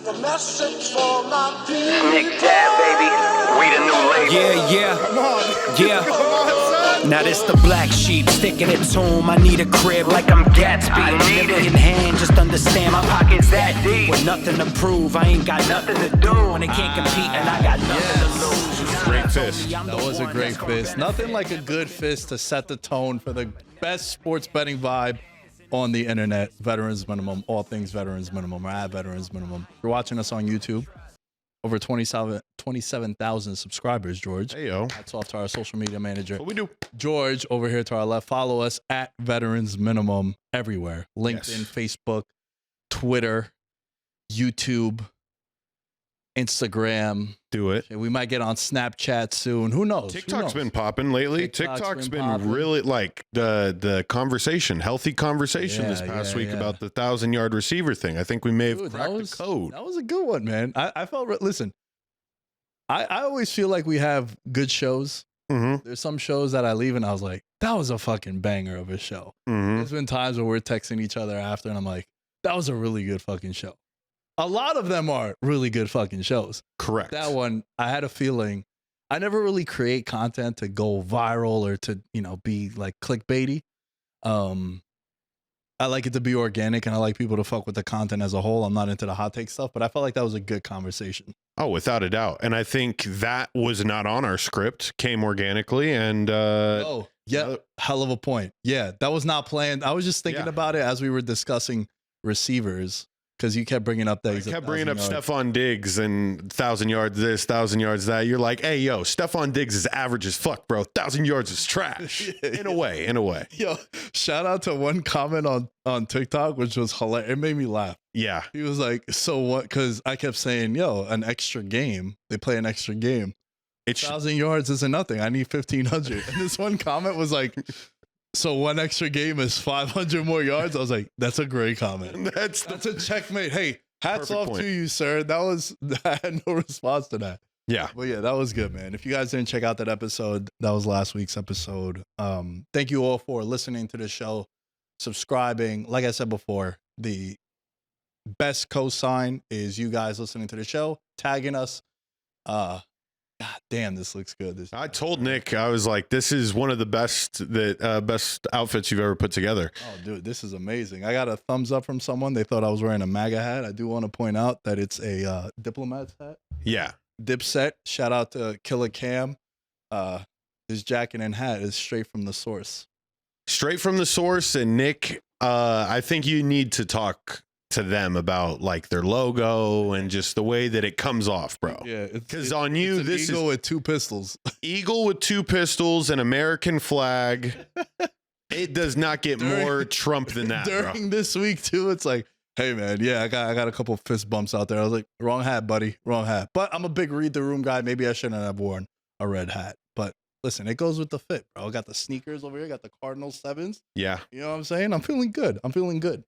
A message for my people. Nick Dad, baby. We the new label. Yeah. Come on. Yeah. Come on, son. Now this the black sheep sticking its home. I need a crib like I'm Gatsby. I need it. In hand, just understand my Pockets that deep. with nothing to prove. I ain't got nothing to do. When they can't compete and I got nothing to lose. Great fist. I'm That the was a one great that's gonna fist. Nothing like a good fist to set the tone for the best sports betting vibe on the internet. Veterans Minimum, all things Veterans Minimum, or at Veterans Minimum. If you're watching us on YouTube, over 27,000 subscribers, George. Hey, yo. Hats off to our social media manager. What we do? George over here to our left. Follow us at Veterans Minimum everywhere. LinkedIn, Facebook, Twitter, YouTube, Instagram. Do it. We might get on Snapchat soon. Who knows? TikTok's been popping lately. TikTok's been popping. really like the conversation, healthy conversation this past week about the 1,000-yard receiver thing. I think we may have cracked the code. That was a good one, man. I felt, listen, I always feel like we have good shows. Mm-hmm. There's some shows that I leave and I was like, that was a fucking banger of a show. Mm-hmm. There's been times where we're texting each other after and I'm like, that was a really good fucking show. A lot of them are really good fucking shows. Correct. That one, I had a feeling. I never really create content to go viral or to, be like clickbaity. I like it to be organic and I like people to fuck with the content as a whole. I'm not into the hot take stuff, but I felt like that was a good conversation. Oh, without a doubt. And I think that was not on our script, came organically. And hell of a point. Yeah, that was not planned. I was just thinking about it as we were discussing receivers. Because you kept bringing up that. I kept bringing up Stephon Diggs and 1,000 yards this, 1,000 yards that. You're like, hey, yo, Stephon Diggs is average as fuck, bro. 1,000 yards is trash. In a way. Yo, shout out to one comment on TikTok, which was hilarious. It made me laugh. Yeah. He was like, so what? Because I kept saying, an extra game. They play an extra game. 1,000 yards isn't nothing. I need 1,500. And this one comment was like, so one extra game is 500 more yards. I was like, that's a great comment. That's a checkmate. Hey, hats off to you, sir. I had no response to that. Yeah. But yeah, that was good, man. If you guys didn't check out that episode, that was last week's episode. Thank you all for listening to the show, subscribing. Like I said before, the best cosign is you guys listening to the show, tagging us. God damn, this looks good. I told Nick, I was like, this is one of the best outfits you've ever put together. Oh, dude, this is amazing. I got a thumbs up from someone. They thought I was wearing a MAGA hat. I do want to point out that it's a Diplomat's hat. Yeah. Dipset. Shout out to Killer Cam. His jacket and hat is straight from the source. Straight from the source. And Nick, I think you need to talk to them about like their logo and just the way that it comes off, bro. Yeah, because on you, this eagle with two pistols. Eagle with two pistols, an American flag. It does not get more Trump than that. During this week too, it's like, hey man, yeah, I got a couple of fist bumps out there. I was like, wrong hat, buddy, wrong hat. But I'm a big read the room guy. Maybe I shouldn't have worn a red hat. But listen, it goes with the fit, bro. I got the sneakers over here. Got the Cardinal 7s. Yeah, you know what I'm saying? I'm feeling good.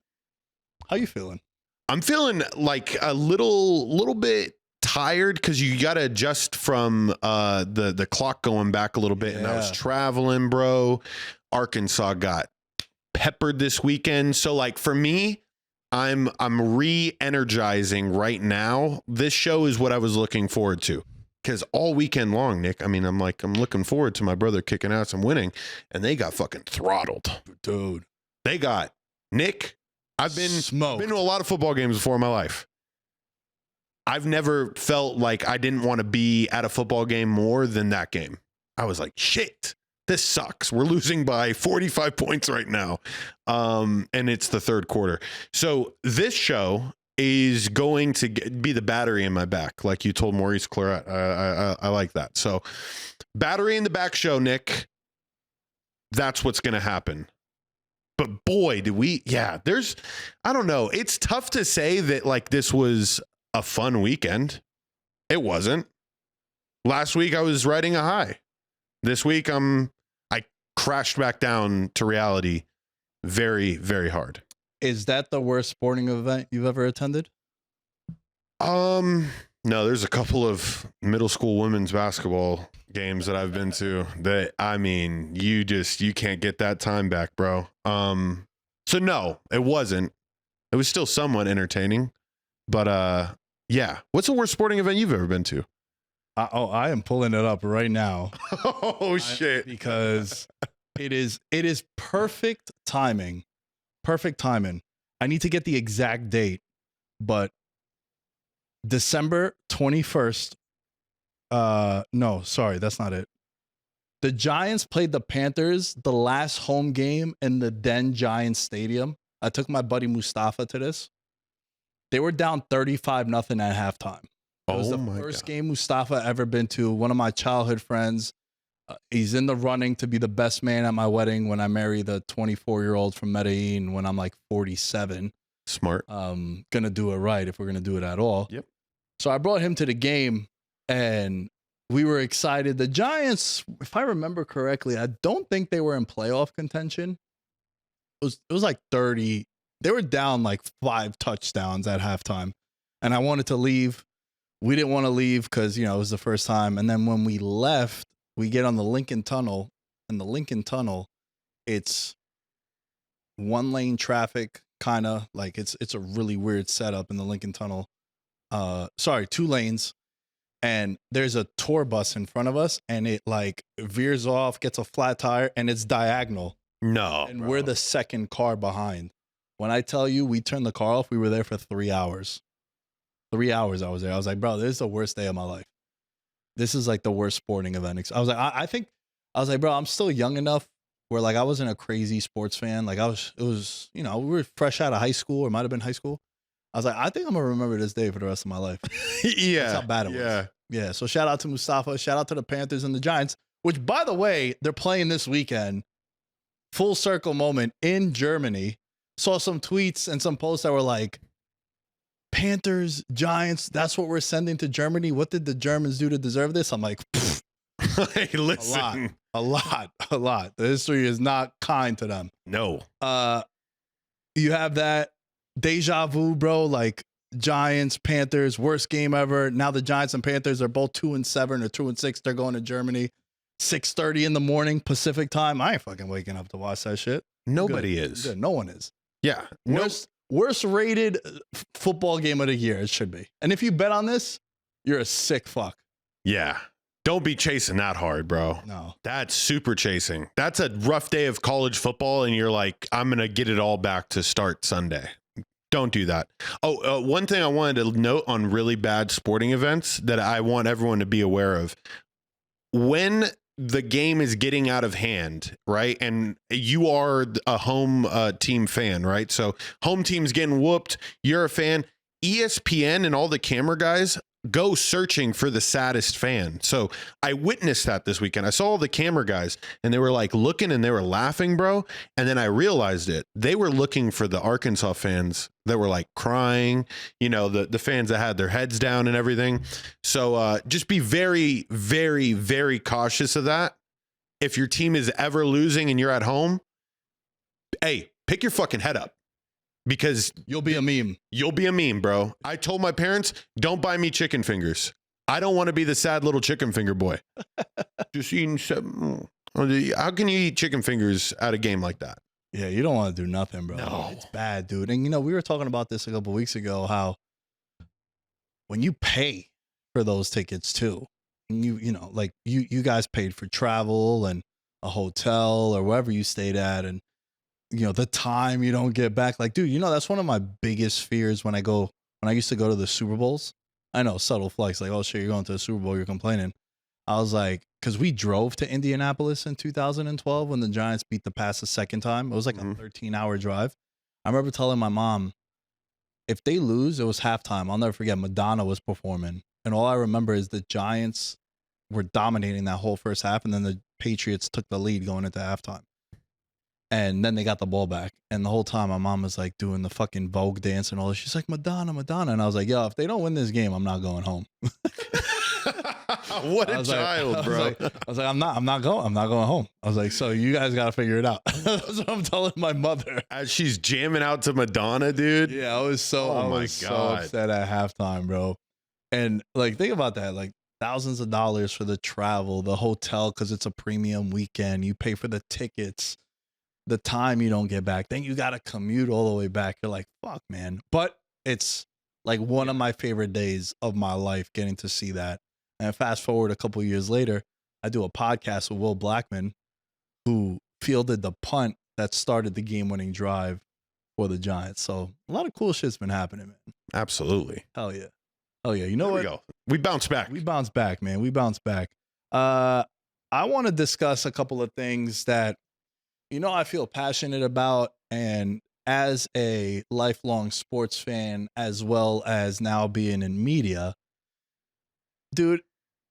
How you feeling? I'm feeling like a little bit tired because you got to adjust from the clock going back a little bit. And I was traveling, bro. Arkansas got peppered this weekend. So like for me, I'm re-energizing right now. This show is what I was looking forward to. Because all weekend long, Nick, I mean, I'm looking forward to my brother kicking ass and winning. And they got fucking throttled. Dude. They got Nick. I've been to a lot of football games before in my life. I've never felt like I didn't want to be at a football game more than that game. I was like, shit, this sucks. We're losing by 45 points right now. And it's the third quarter. So this show is going to be the battery in my back. Like you told Maurice Claret. I like that. So battery in the back show, Nick. That's what's going to happen. But boy, I don't know. It's tough to say that like this was a fun weekend. It wasn't. Last week I was riding a high. This week I crashed back down to reality very, very hard. Is that the worst sporting event you've ever attended? No, there's a couple of middle school women's basketball games that I've been to that, I mean, you can't get that time back, bro. So no, it wasn't. It was still somewhat entertaining, but Yeah. What's the worst sporting event you've ever been to? I am pulling it up right now. Oh shit! Because it is perfect timing. Perfect timing. I need to get the exact date, but December 21st. No, sorry, that's not it. The Giants played the Panthers the last home game in the Den Giants Stadium. I took my buddy Mustafa to this. They were down 35-0 at halftime. It was the first game Mustafa ever been to. One of my childhood friends. He's in the running to be the best man at my wedding when I marry the 24-year-old from Medellin when I'm like 47. Smart. Gonna do it right if we're gonna do it at all. Yep. So I brought him to the game and we were excited. The Giants, if I remember correctly, I don't think they were in playoff contention. It was like 30. They were down like 5 touchdowns at halftime. And I wanted to leave. We didn't want to leave because, it was the first time. And then when we left, we get on the Lincoln Tunnel. And the Lincoln Tunnel, it's 1-lane traffic, kind of like it's a really weird setup in the Lincoln Tunnel. 2 lanes. And there's a tour bus in front of us and it like veers off, gets a flat tire, and it's diagonal. No. And we're the second car behind. When I tell you we turned the car off, we were there for 3 hours. 3 hours I was there. I was like, bro, this is the worst day of my life. This is like the worst sporting event. I was like, I think, bro, I'm still young enough where like I wasn't a crazy sports fan. Like we were fresh out of high school, or might have been high school. I was like, I think I'm going to remember this day for the rest of my life. Yeah. That's how bad it was. Yeah. So shout out to Mustafa. Shout out to the Panthers and the Giants, which, by the way, they're playing this weekend. Full circle moment in Germany. Saw some tweets and some posts that were like, Panthers, Giants, that's what we're sending to Germany. What did the Germans do to deserve this? I'm like, hey, listen. A lot. The history is not kind to them. No. You have that deja vu, bro, like Giants, Panthers, worst game ever. Now the Giants and Panthers are both 2-7 or 2-6. They're going to Germany. 6:30 in the morning Pacific time. I ain't fucking waking up to watch that shit. Nobody is. Good. No one is. Yeah. Worst rated football game of the year. It should be. And if you bet on this, you're a sick fuck. Yeah. Don't be chasing that hard, bro. No. That's super chasing. That's a rough day of college football, and you're like, I'm going to get it all back to start Sunday. Don't do that. Oh, one thing I wanted to note on really bad sporting events that I want everyone to be aware of. When the game is getting out of hand, right? And you are a home team fan, right? So home team's getting whooped. You're a fan. ESPN and all the camera guys go searching for the saddest fan. So I witnessed that this weekend. I saw all the camera guys and they were like looking and they were laughing, bro. And then I realized it. They were looking for the Arkansas fans that were like crying, the fans that had their heads down and everything. So just be very, very, very cautious of that. If your team is ever losing and you're at home, hey, pick your fucking head up. Because you'll be a meme. You'll be a meme, bro. I told my parents, don't buy me chicken fingers. I don't want to be the sad little chicken finger boy. Just eating something. How can you eat chicken fingers at a game like that? Yeah, you don't want to do nothing, bro. No. It's bad, dude. And, we were talking about this a couple weeks ago, how when you pay for those tickets too, and you guys paid for travel and a hotel or wherever you stayed at, and the time you don't get back. Like, dude, that's one of my biggest fears when I used to go to the Super Bowls. I know, subtle flex, like, oh shit, you're going to the Super Bowl, you're complaining. I was like, because we drove to Indianapolis in 2012 when the Giants beat the Pats the second time. It was like a 13-hour drive. I remember telling my mom, if they lose, it was halftime. I'll never forget, Madonna was performing. And all I remember is the Giants were dominating that whole first half, and then the Patriots took the lead going into halftime. And then they got the ball back. And the whole time my mom was like doing the fucking Vogue dance and all this. She's like, Madonna. And I was like, yo, if they don't win this game, I'm not going home. What a child, bro. I was like, I'm not going home. I was like, so you guys got to figure it out. That's what I'm telling my mother. As she's jamming out to Madonna, dude. Yeah, I was so upset at halftime, bro. And like, think about that. Like, thousands of dollars for the travel, the hotel, because it's a premium weekend. You pay for the tickets. The time you don't get back, then you got to commute all the way back. You're like, fuck, man. But it's Like one of my favorite days of my life, getting to see that. And fast forward a couple years later, I do a podcast with Will Blackman, who fielded the punt that started the game-winning drive for the Giants. So a lot of cool shit's been happening, man. Absolutely. Hell yeah. Oh yeah. You know what? We go. We bounce back. We bounce back, man. We bounce back. I want to discuss a couple of things that, I feel passionate about. And as a lifelong sports fan, as well as now being in media, dude,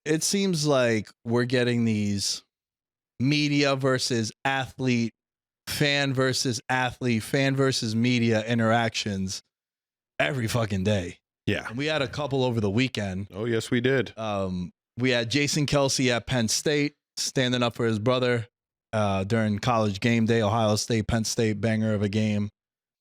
it seems like we're getting these media versus athlete, fan versus athlete, fan versus media interactions every fucking day. Yeah. And we had a couple over the weekend. Oh, yes, we did. We had Jason Kelce at Penn State standing up for his brother during college game day, Ohio State, Penn State, banger of a game.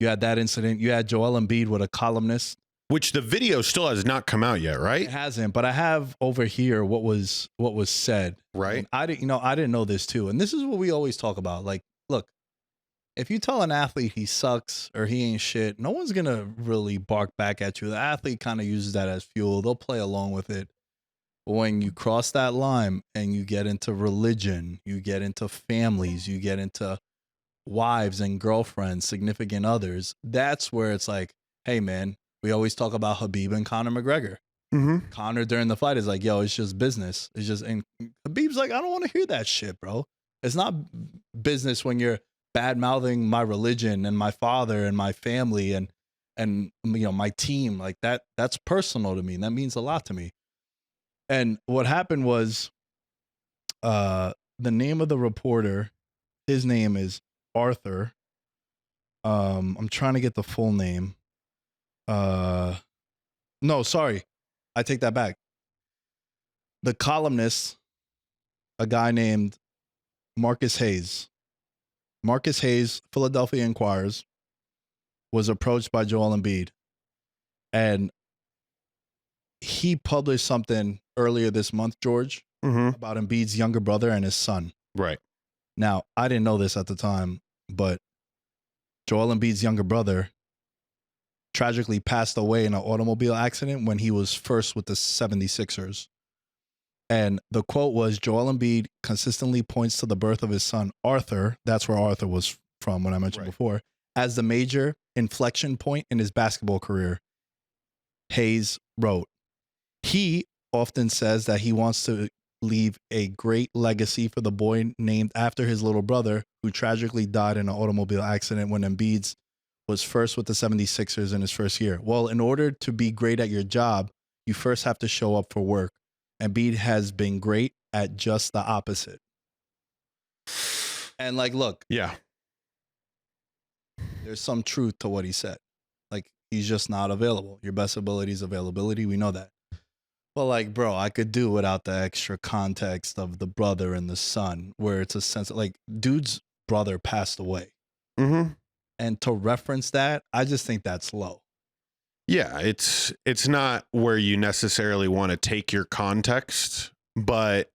You had that incident. You had Joel Embiid with a columnist. Which the video still has not come out yet, right? It hasn't, but I have over here what was said. Right. And I didn't know this too. And this is what we always talk about. Like, look, if you tell an athlete he sucks or he ain't shit, no one's going to really bark back at you. The athlete kind of uses that as fuel. They'll play along with it. But when you cross that line and you get into religion, you get into families, you get into wives and girlfriends, significant others, that's where it's like, hey, man, we always talk about Khabib and Conor McGregor. Mm-hmm. Conor during the fight is like, yo, it's just business. It's just, and Khabib's like, I don't want to hear that shit, bro. It's not business when you're bad mouthing my religion and my father and my family and my team. Like that's personal to me. And that means a lot to me. And what happened was the name of the reporter, his name is Arthur. I'm trying to get the full name. No, sorry. I take that back. The columnist, a guy named Marcus Hayes. Marcus Hayes, Philadelphia Inquirers, was approached by Joel Embiid. And he published something earlier this month, George, about Embiid's younger brother and his son. Right. Now, I didn't know this at the time, but Joel Embiid's younger brother tragically passed away in an automobile accident when he was first with the 76ers. And the quote was, Joel Embiid consistently points to the birth of his son, Arthur, that's where Arthur was from when I mentioned before, as the major inflection point in his basketball career. Hayes wrote, he often says that he wants to leave a great legacy for the boy named after his little brother, who tragically died in an automobile accident when Embiid was first with the 76ers in his first year. Well, in order to be great at your job, you first have to show up for work. Embiid has been great at just the opposite. And like, look. Yeah. There's some truth to what he said. Like, he's just not available. Your best ability is availability. We know that. But like, bro, I could do without the extra context of the brother and the son, where it's a sense of like, dude's brother passed away. Mm-hmm. And to reference that, I just think that's low. Yeah, it's not where you necessarily want to take your context, but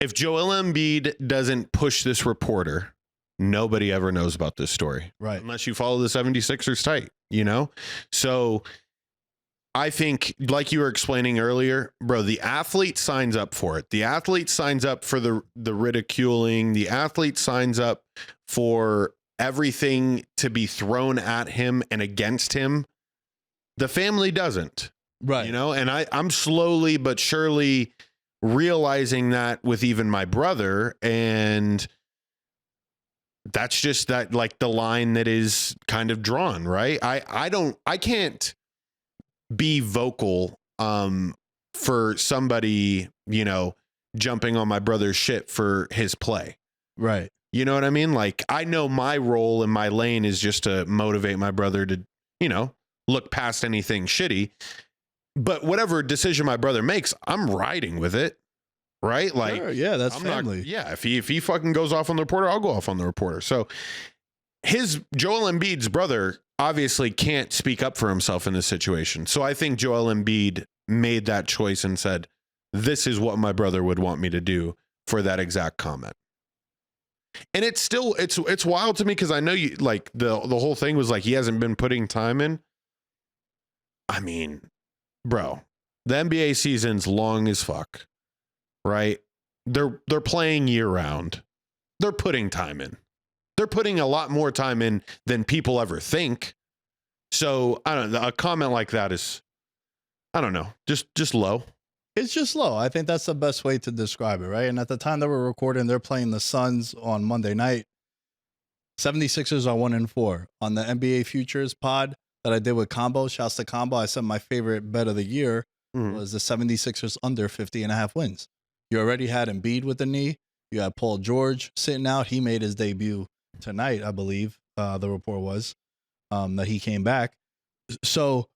if Joel Embiid doesn't push this reporter, nobody ever knows about this story. Right. Unless you follow the 76ers tight, So I think, like you were explaining earlier, bro, the athlete signs up for it. The athlete signs up for the ridiculing. The athlete signs up for everything to be thrown at him and against him. The family doesn't. Right. And I'm slowly but surely realizing that with even my brother. And that's just that, like, the line that is kind of drawn, right? I can't be vocal for somebody, jumping on my brother's shit for his play. Right. You know what I mean? Like, I know my role in my lane is just to motivate my brother to, look past anything shitty. But whatever decision my brother makes, I'm riding with it. Right? Like, sure, yeah, that's I'm family. If he fucking goes off on the reporter, I'll go off on the reporter. So Joel Embiid's brother obviously can't speak up for himself in this situation. So I think Joel Embiid made that choice and said, this is what my brother would want me to do for that exact comment. And it's still, it's wild to me because I know you, like, the whole thing was like he hasn't been putting time in. I mean, bro, the NBA season's long as fuck, right? They're playing year round. They're putting time in. They're putting a lot more time in than people ever think. So I don't know. A comment like that is, I don't know, just low. It's just low. I think that's the best way to describe it, right? And at the time that we're recording, they're playing the Suns on Monday night. 76ers are 1-4. On the NBA Futures pod that I did with Combo, shouts to Combo, I said my favorite bet of the year was the 76ers under 50.5 wins. You already had Embiid with the knee. You had Paul George sitting out. He made his debut tonight, I believe. The report was that he came back. So,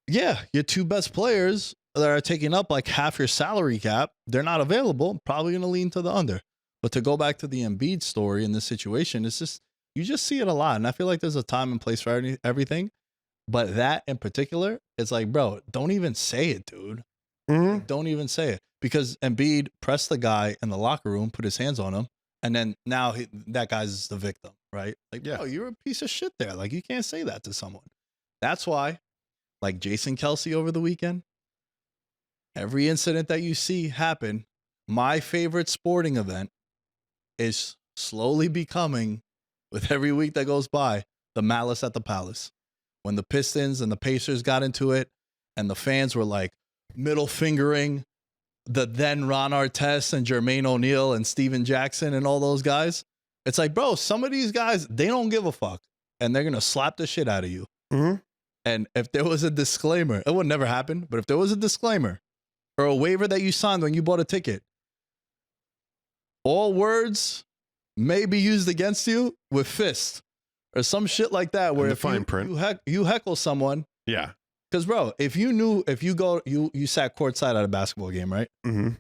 yeah, your two best players that are taking up like half your salary cap, they're not available. Probably going to lean to the under. But to go back to the Embiid story in this situation, it's just, you just see it a lot. And I feel like there's a time and place for everything. But that in particular, it's like, bro, don't even say it, dude. Like, don't even say it. Because Embiid pressed the guy in the locker room, put his hands on him, and then now that guy's the victim, right? Like, bro, you're a piece of shit there. Like, you can't say that to someone. That's why, like Jason Kelce over the weekend, every incident that you see happen, my favorite sporting event is slowly becoming, with every week that goes by, the Malice at the Palace. When the Pistons and the Pacers got into it, and the fans were like middle fingering the then Ron Artest and Jermaine O'Neal and Steven Jackson and all those guys. It's like, bro, some of these guys, they don't give a fuck. And they're going to slap the shit out of you. And if there was a disclaimer, it would never happen, but if there was a disclaimer or a waiver that you signed when you bought a ticket, all words may be used against you with fist or some shit like that, where if you heckle someone. Yeah. Because, bro, if you sat courtside at a basketball game, right? And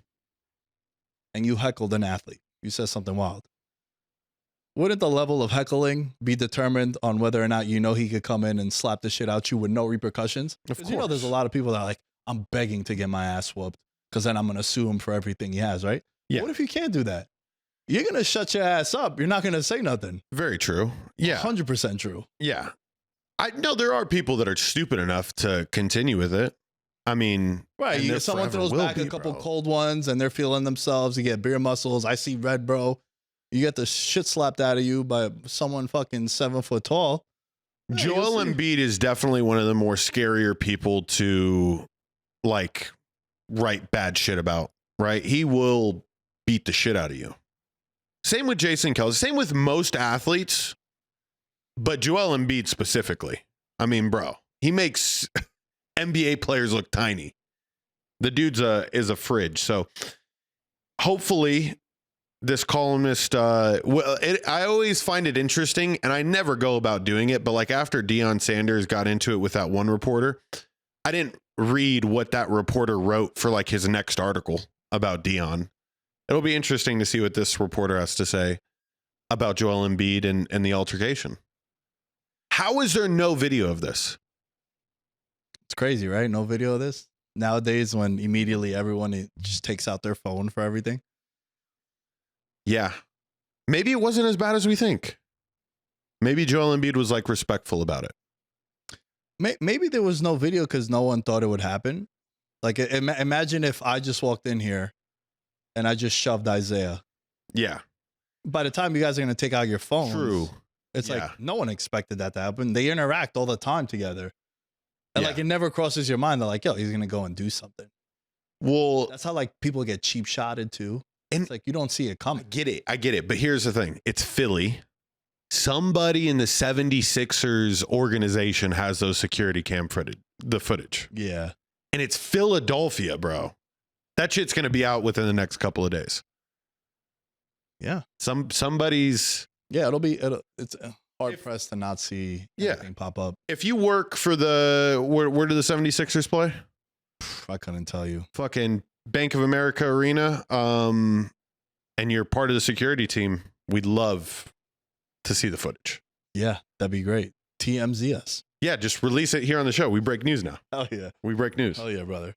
you heckled an athlete. You said something wild. Wouldn't the level of heckling be determined on whether or not you know he could come in and slap the shit out you with no repercussions? Because you know there's a lot of people that are like, I'm begging to get my ass whooped because then I'm going to sue him for everything he has, right? Yeah. What if you can't do that? You're going to shut your ass up. You're not going to say nothing. Very true. Yeah. 100% true. Yeah. I know there are people that are stupid enough to continue with it. I mean, right. Someone throws back a couple cold ones and they're feeling themselves. You get beer muscles. I see red, bro. You get the shit slapped out of you by someone fucking 7 foot tall. Yeah, Joel Embiid is definitely one of the more scarier people to like write bad shit about, right? He will beat the shit out of you. Same with Jason Kelce. Same with most athletes. But Joel Embiid specifically, I mean, bro, he makes NBA players look tiny. The dude's is a fridge. So hopefully this columnist, I always find it interesting, and I never go about doing it, but like after Deion Sanders got into it with that one reporter, I didn't read what that reporter wrote for like his next article about Deion. It'll be interesting to see what this reporter has to say about Joel Embiid and the altercation. How is there no video of this? It's crazy, right? No video of this? Nowadays, when immediately everyone just takes out their phone for everything. Yeah. Maybe it wasn't as bad as we think. Maybe Joel Embiid was like respectful about it. Maybe there was no video because no one thought it would happen. Like, imagine if I just walked in here and I just shoved Isaiah. Yeah. By the time you guys are going to take out your phones. True. It's like no one expected that to happen. They interact all the time together. And like it never crosses your mind. They're like, yo, he's going to go and do something. Well, that's how like people get cheap shotted too. And it's like you don't see it coming. I get it. But here's the thing. It's Philly. Somebody in the 76ers organization has those security cam footage. Yeah. And it's Philadelphia, bro. That shit's going to be out within the next couple of days. Yeah. Somebody's. Yeah, it's hard pressed to not see anything pop up. If you work for where do the 76ers play? I couldn't tell you. Fucking Bank of America Arena. And you're part of the security team. We'd love to see the footage. Yeah, that'd be great. TMZ us. Yeah, just release it here on the show. We break news now. Hell yeah. We break news. Hell yeah, brother.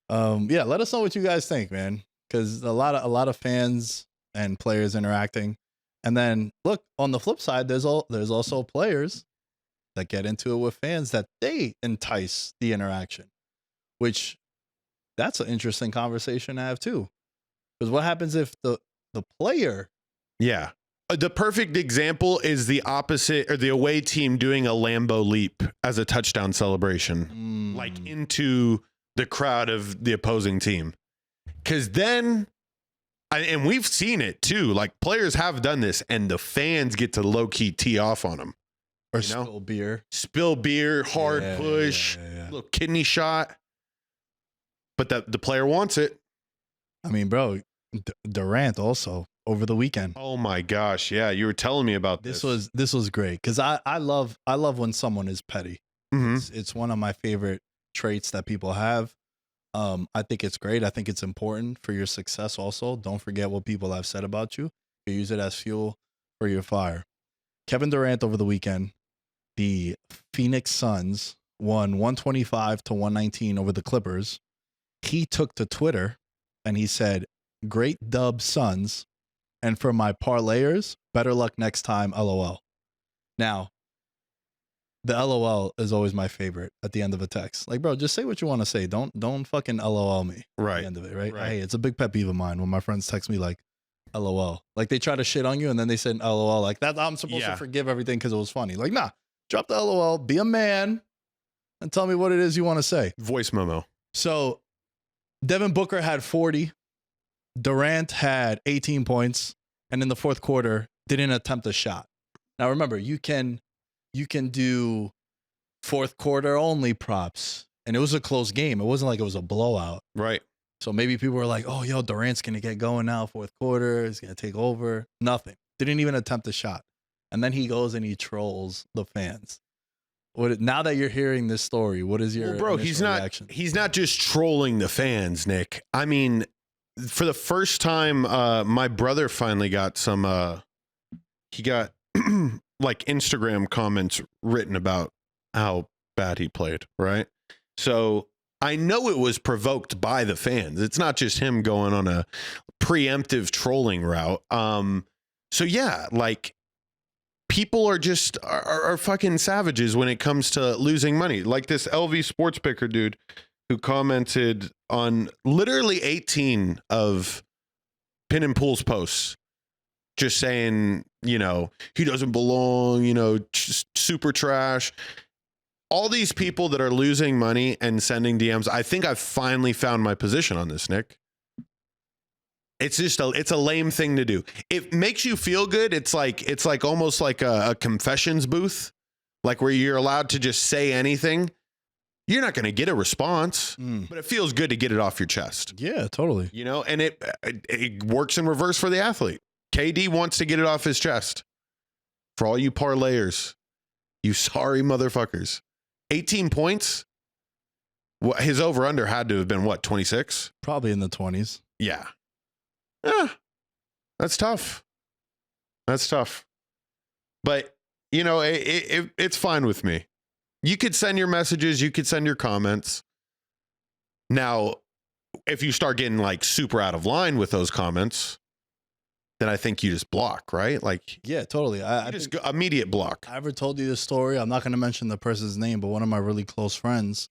Yeah, let us know what you guys think, man. Because a lot of fans and players interacting. And then look, on the flip side, there's also players that get into it with fans that they entice the interaction, which that's an interesting conversation to have too. Because what happens if the player? Yeah. The perfect example is the opposite, or the away team doing a Lambeau leap as a touchdown celebration, like into the crowd of the opposing team. Because then, and we've seen it too, like players have done this and the fans get to low key tee off on them. Or spill beer, hard push, little kidney shot. But the player wants it. I mean, bro, Durant also over the weekend. Oh my gosh. Yeah. You were telling me about this. This was great. Cause I love when someone is petty. Mm-hmm. It's one of my favorite traits that people have. I think it's great. I think it's important for your success also. Don't forget what people have said about you. You use it as fuel for your fire. Kevin Durant over the weekend, the Phoenix Suns won 125-119 over the Clippers. He took to Twitter and he said, "Great dub, Suns. And for my parlayers, better luck next time, LOL." Now, the LOL is always my favorite at the end of a text. Like, bro, just say what you want to say. Don't fucking LOL me right at the end of it, right? Hey, it's a big pet peeve of mine when my friends text me like LOL. Like they try to shit on you and then they said LOL. Like that, I'm supposed to forgive everything because it was funny. Like, nah, drop the LOL, be a man, and tell me what it is you want to say. Voice memo. So Devin Booker had 40. Durant had 18 points, and in the fourth quarter, didn't attempt a shot. Now, remember, you can do fourth quarter only props, and it was a close game. It wasn't like it was a blowout. Right. So maybe people were like, oh, yo, Durant's going to get going now, fourth quarter. He's going to take over. Nothing. Didn't even attempt a shot. And then he goes and he trolls the fans. Now that you're hearing this story, what is your reaction? He's not just trolling the fans, Nick. I mean, for the first time, my brother finally got some, he got like Instagram comments written about how bad he played, right? So I know it was provoked by the fans. It's not just him going on a preemptive trolling route. So yeah, like people are just are fucking savages when it comes to losing money. Like this LV Sports Picker dude who commented on literally 18 of Pin and Pool's posts, just saying, you know, he doesn't belong, you know, just super trash. All these people that are losing money and sending DMs, I think I've finally found my position on this, Nick. It's just it's a lame thing to do. It makes you feel good. It's like almost like a confessions booth, like where you're allowed to just say anything. You're not going to get a response, but it feels good to get it off your chest. Yeah, totally. You know, and it works in reverse for the athlete. KD wants to get it off his chest. For all you parlayers, you sorry motherfuckers. 18 points. His over-under had to have been, what, 26? Probably in the 20s. Yeah. That's tough. That's tough. But, you know, it's fine with me. You could send your messages. You could send your comments. Now, if you start getting, like, super out of line with those comments, then I think you just block, right? Like, yeah, totally. I just go immediate block. I ever told you this story? I'm not going to mention the person's name, but one of my really close friends,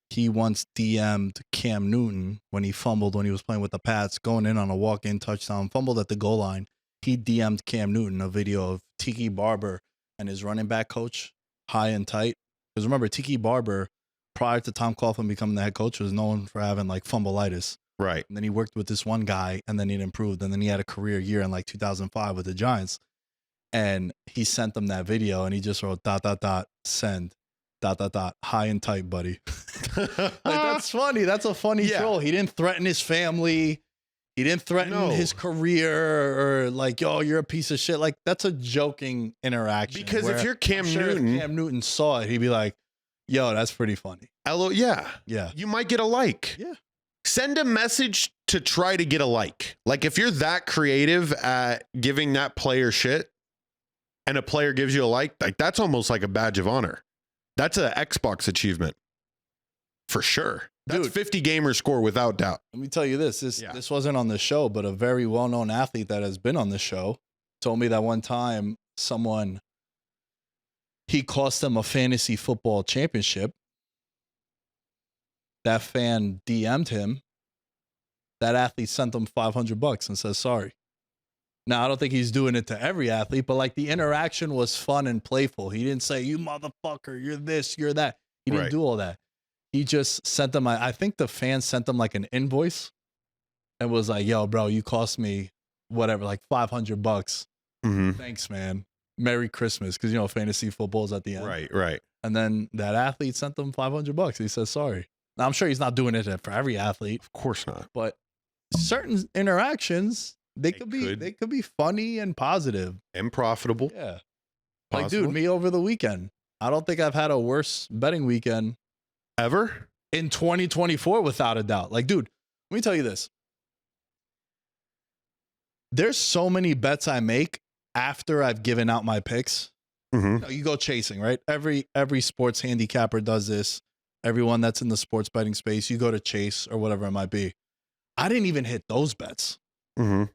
he once DM'd Cam Newton when he fumbled when he was playing with the Pats, going in on a walk-in touchdown, fumbled at the goal line. He DM'd Cam Newton a video of Tiki Barber and his running back coach, high and tight. Because remember, Tiki Barber, prior to Tom Coughlin becoming the head coach, was known for having like fumbleitis. Right. And then he worked with this one guy and then it improved. And then he had a career year in like 2005 with the Giants. And he sent them that video and he just wrote ... send ... high and tight, buddy. Like, that's funny. That's a funny troll. He didn't threaten his family. He didn't threaten his career or like, yo, you're a piece of shit. Like, that's a joking interaction. Because if you're Cam Newton, if Cam Newton saw it, he'd be like, yo, that's pretty funny. Yeah. Yeah. You might get a like. Yeah. Send a message to try to get a like. Like, if you're that creative at giving that player shit and a player gives you a like that's almost like a badge of honor. That's an Xbox achievement for sure. That's 50 gamer score without doubt. Let me tell you this. This wasn't on the show, but a very well-known athlete that has been on the show told me that one time someone he cost them a fantasy football championship. That fan DM'd him. That athlete sent them $500 and says sorry. Now, I don't think he's doing it to every athlete, but like the interaction was fun and playful. He didn't say, you motherfucker, you're this, you're that. He didn't do all that. He just sent them, I think the fan sent them like an invoice and was like, yo, bro, you cost me whatever, like $500. Mm-hmm. Thanks, man. Merry Christmas. Because, you know, fantasy football's at the end. Right. And then that athlete sent them $500. He says sorry. Now, I'm sure he's not doing it for every athlete. Of course not. But certain interactions, they could be funny and positive. And profitable. Yeah. Possible. Like, dude, me over the weekend. I don't think I've had a worse betting weekend ever in 2024, without a doubt. Like, dude, let me tell you this. There's so many bets I make after I've given out my picks. Mm-hmm. You know, you go chasing, right? Every sports handicapper does this. Everyone that's in the sports betting space, you go to chase or whatever it might be. I didn't even hit those bets. Mm-hmm.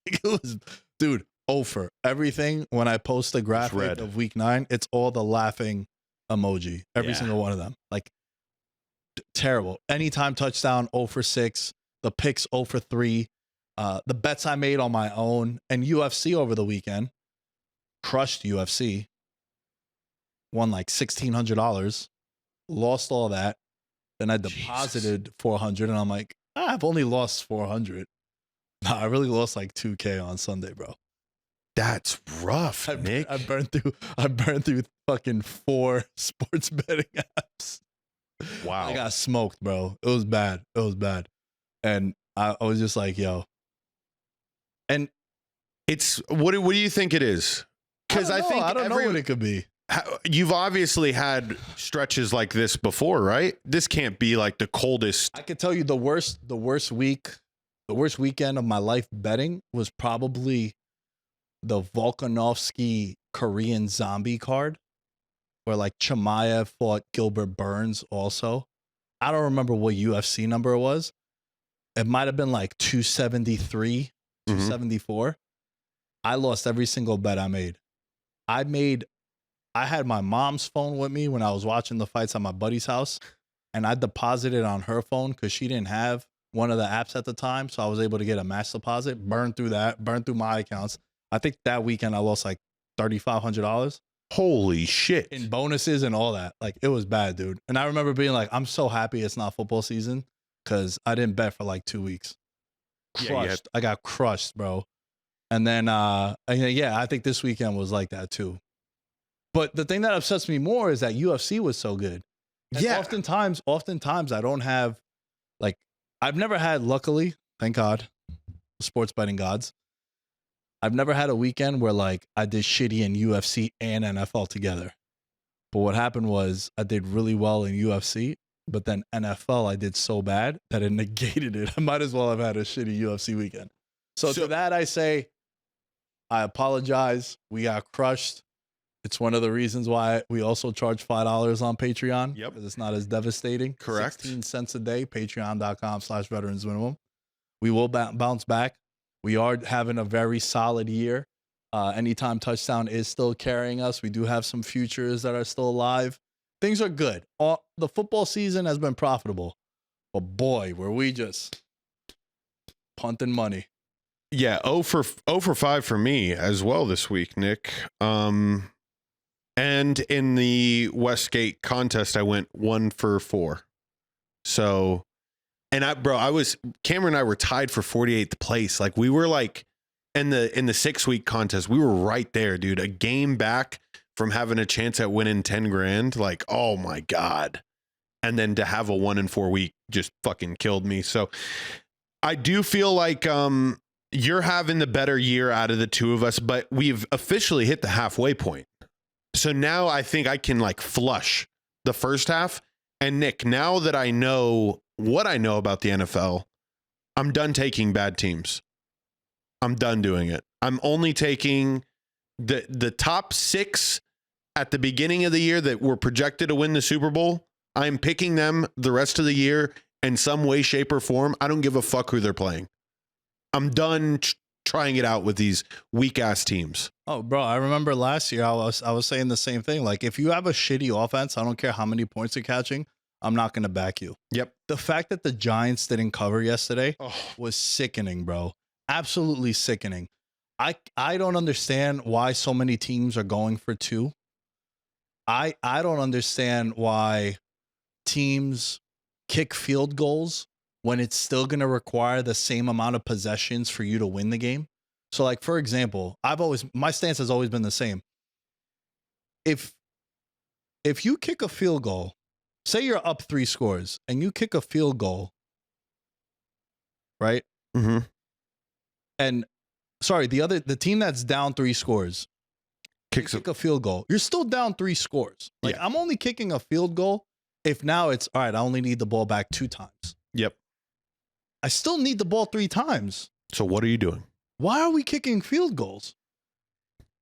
It was, dude, over everything. When I post the graphic of week 9, it's all the laughing emoji. Every single one of them. Like, terrible. Anytime touchdown, 0 for 6. The picks, 0 for 3. The bets I made on my own. And UFC over the weekend. Crushed UFC. Won like $1,600. Lost all that. Then I deposited $400. And I'm like, I've only lost $400. No, I really lost like $2,000 on Sunday, bro. That's rough, Nick. I burned through fucking 4 sports betting apps. Wow. I got smoked, bro. It was bad. And I was just like, yo. And it's what do you think it is? Because I don't know what it could be. You've obviously had stretches like this before, right? This can't be like the coldest. I could tell you the worst weekend of my life betting was probably the Volkanovski Korean zombie card, where like Chimaev fought Gilbert Burns also. I don't remember what UFC number it was. It might have been like 273, 274. I lost every single bet I made. I had my mom's phone with me when I was watching the fights at my buddy's house, and I deposited on her phone because she didn't have one of the apps at the time. So I was able to get a mass deposit, burn through my accounts. I think that weekend I lost like $3,500. Holy shit. In bonuses and all that. Like, it was bad, dude. And I remember being like, I'm so happy it's not football season because I didn't bet for like 2 weeks. Crushed. I got crushed, bro. And then, I think this weekend was like that too. But the thing that upsets me more is that UFC was so good. And oftentimes I don't have, like, I've never had, luckily, thank God, sports betting gods, I've never had a weekend where like I did shitty in UFC and NFL together. But what happened was I did really well in UFC, but then NFL I did so bad that it negated it. I might as well have had a shitty UFC weekend. So to that I say, I apologize. We got crushed. It's one of the reasons why we also charge $5 on Patreon. Yep. Because it's not as devastating. Correct. 16 cents a day, patreon.com/veteransminimum. We will bounce back. We are having a very solid year. Anytime touchdown is still carrying us. We do have some futures that are still alive. Things are good. The football season has been profitable. But boy, were we just punting money. Yeah, 0 for 5 for me as well this week, Nick. And in the Westgate contest, I went 1 for 4. So, and Cameron and I were tied for 48th place. Like, we were like in the 6-week contest, we were right there, dude. A game back from having a chance at winning 10 grand. Like, oh my God. And then to have a 1 in 4 week just fucking killed me. So I do feel like, you're having the better year out of the two of us, but we've officially hit the halfway point. So now I think I can like flush the first half. And Nick, now that I know what I know about the NFL, I'm done taking bad teams. I'm done doing it. I'm only taking the top 6 at the beginning of the year that were projected to win the Super Bowl. I'm picking them the rest of the year in some way, shape, or form. I don't give a fuck who they're playing. I'm done trying it out with these weak ass teams. Oh, bro, I remember last year I was saying the same thing. Like, if you have a shitty offense, I don't care how many points you're catching, I'm not going to back you. Yep. The fact that the Giants didn't cover yesterday was sickening, bro. Absolutely sickening. I don't understand why so many teams are going for 2. I don't understand why teams kick field goals when it's still going to require the same amount of possessions for you to win the game. So, like, for example, my stance has always been the same. If you kick a field goal, say you're up 3 scores and you kick a field goal, right? Mm-hmm. And sorry, the team that's down 3 scores kick a field goal. You're still down 3 scores. Like, I'm only kicking a field goal if now it's all right. I only need the ball back 2 times. Yep. I still need the ball 3 times. So what are you doing? Why are we kicking field goals?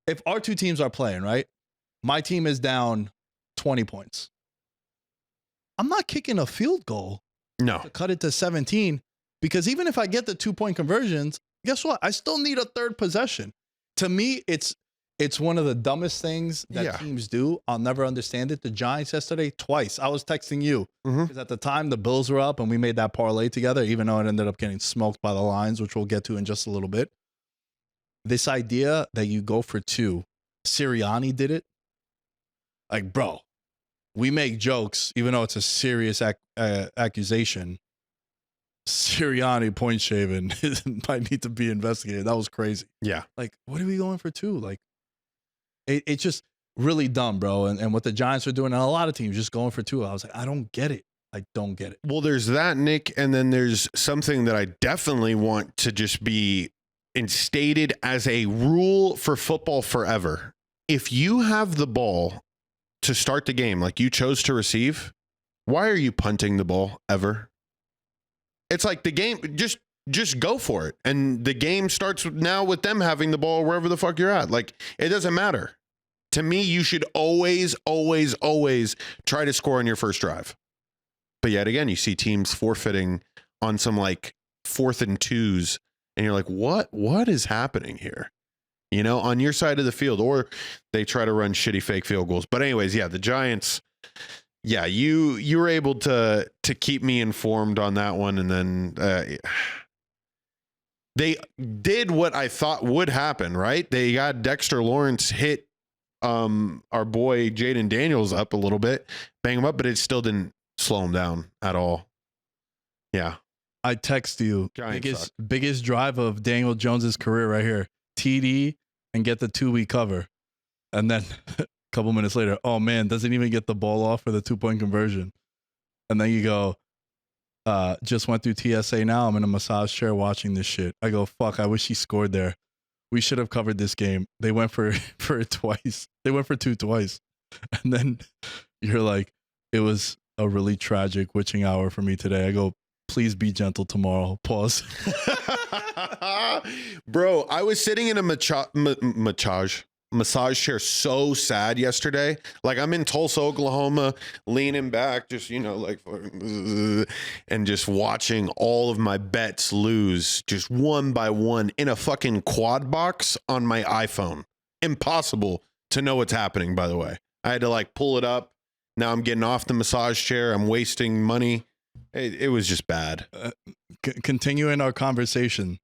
If our 2 teams are playing, right? My team is down 20 points. I'm not kicking a field goal to cut it to 17, because even if I get the 2-point conversions, guess what? I still need a 3rd possession. To me, it's one of the dumbest things that teams do. I'll never understand it. The Giants yesterday, twice. I was texting you because at the time the Bills were up and we made that parlay together, even though it ended up getting smoked by the Lions, which we'll get to in just a little bit. This idea that you go for 2, Sirianni did it. Like, bro, we make jokes, even though it's a serious accusation. Sirianni point shaving might need to be investigated. That was crazy. Yeah. Like, what are we going for 2? Like, it's just really dumb, bro. And what the Giants are doing, and a lot of teams just going for 2. I was like, I don't get it. I don't get it. Well, there's that, Nick, and then there's something that I definitely want to just be instated as a rule for football forever. If you have the ball to start the game, like you chose to receive, why are you punting the ball ever? It's like the game, just go for it. And the game starts now with them having the ball wherever the fuck you're at. Like, it doesn't matter. To me, you should always, always, always try to score on your first drive. But yet again, you see teams forfeiting on some like 4th and 2s. And you're like, what is happening here? You know, on your side of the field, or they try to run shitty fake field goals. But anyways, the Giants, you were able to keep me informed on that one. And then they did what I thought would happen, right? They got Dexter Lawrence hit our boy Jaden Daniels up a little bit, bang him up, but it still didn't slow him down at all. Yeah. I text you, biggest drive of Daniel Jones's career right here. TD and get the 2-week cover. And then a couple minutes later, oh man, doesn't even get the ball off for the 2-point conversion. And then you go, just went through TSA now. I'm in a massage chair watching this shit. I go, fuck, I wish he scored there. We should have covered this game. They went for it twice. They went for 2 twice. And then you're like, it was a really tragic witching hour for me today. I go, please be gentle tomorrow. Pause. Bro, I was sitting in a massage chair so sad yesterday. Like, I'm in Tulsa, Oklahoma, leaning back, just, you know, like, and just watching all of my bets lose just one by one in a fucking quad box on my iPhone. Impossible to know what's happening, by the way. I had to like pull it up. Now I'm getting off the massage chair. I'm wasting money. It was just bad. Continuing our conversation,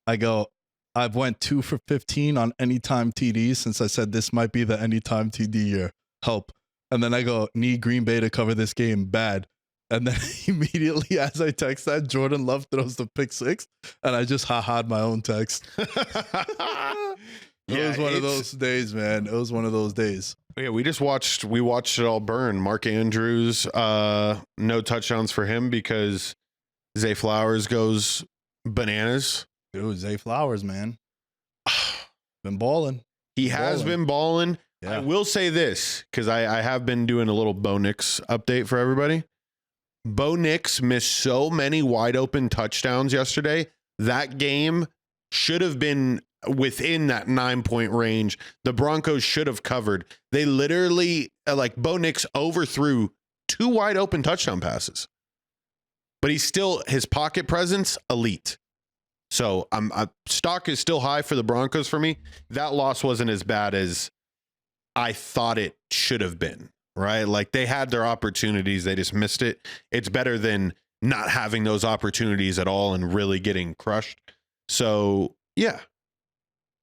I go, I've went 2 for 15 on anytime TDs since I said this might be the anytime TD year. Help. And then I go, need Green Bay to cover this game. Bad. And then immediately as I text that, Jordan Love throws the pick 6, and I just ha-ha'd my own text. It was one of those days, man. It was one of those days. Yeah, we watched it all burn. Mark Andrews, no touchdowns for him because Zay Flowers goes bananas. Dude, Zay Flowers, man. Been balling. He has been balling. Yeah. I will say this, because I have been doing a little Bo Nix update for everybody. Bo Nix missed so many wide open touchdowns yesterday. That game should have been within that 9-point range. The Broncos should have covered. They literally, like, Bo Nix overthrew 2 wide open touchdown passes. But he's still, his pocket presence, elite. So stock is still high for the Broncos for me. That loss wasn't as bad as I thought it should have been, right? Like they had their opportunities. They just missed it. It's better than not having those opportunities at all and really getting crushed. So yeah,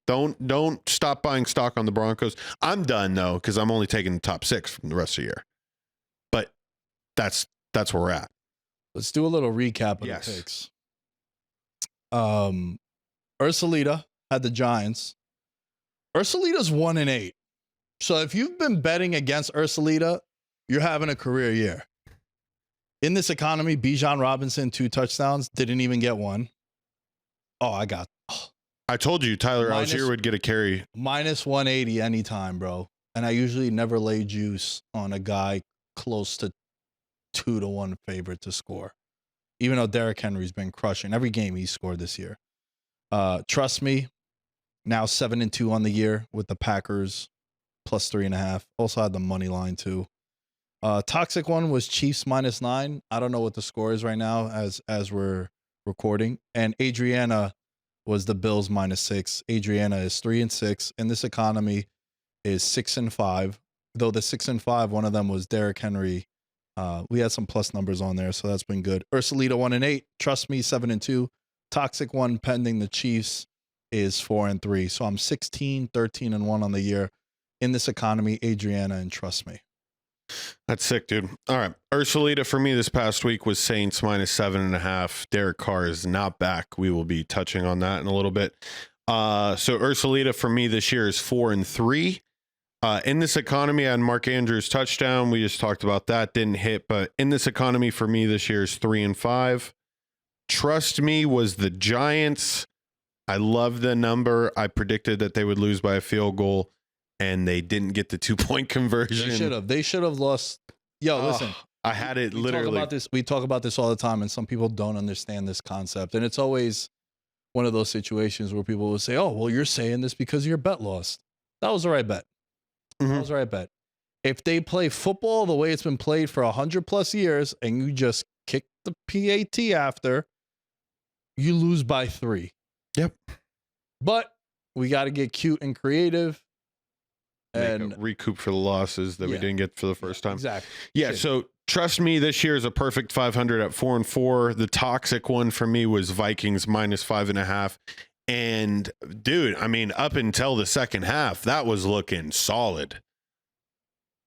don't stop buying stock on the Broncos. I'm done though, because I'm only taking the top 6 from the rest of the year. But that's where we're at. Let's do a little recap of the picks. Ursulita had the Giants. Ursulita's 1-8. So if you've been betting against Ursulita, you're having a career year. In this economy, Bijan Robinson, 2 touchdowns, didn't even get one. I told you Tyler Algier would get a carry. Minus 180 anytime, bro. And I usually never lay juice on a guy close to 2-1 favorite to score. Even though Derrick Henry's been crushing every game he's scored this year. Trust me, now 7-2 on the year with the Packers plus 3.5. Also had the money line too. Toxic one was Chiefs -9. I don't know what the score is right now as we're recording. And Adriana was the Bills -6. Adriana is 3-6. And this economy is 6-5. Though the 6-5, one of them was Derrick Henry. We had some plus numbers on there, so that's been good. Ursulita 1-8. Trust me, 7-2. Toxic one pending the Chiefs is 4-3. So I'm 16, 13-1 on the year. In this economy, Adriana and trust me. That's sick, dude. All right. Ursulita for me this past week was Saints -7.5. Derek Carr is not back. We will be touching on that in a little bit. So Ursulita for me this year is 4-3. In this economy, I had Mark Andrews touchdown. We just talked about that. Didn't hit. But in this economy for me this year is 3-5. Trust me was the Giants. I love the number. I predicted that they would lose by a field goal. And they didn't get the 2-point conversion. They should have lost. Yo, listen. I had it literally. We talk about this all the time, and some people don't understand this concept. And it's always one of those situations where people will say, "Oh, well, you're saying this because your bet lost." That was the right bet. Mm-hmm. That was the right bet. If they play football the way it's been played for 100+ years, and you just kick the PAT after, you lose by 3. Yep. But we got to get cute and creative. And recoup for the losses that we didn't get for the first time. Exactly. Yeah. So trust me, this year is a perfect 500 at 4-4. The toxic one for me was Vikings -5.5. And dude, I mean, up until the second half, that was looking solid.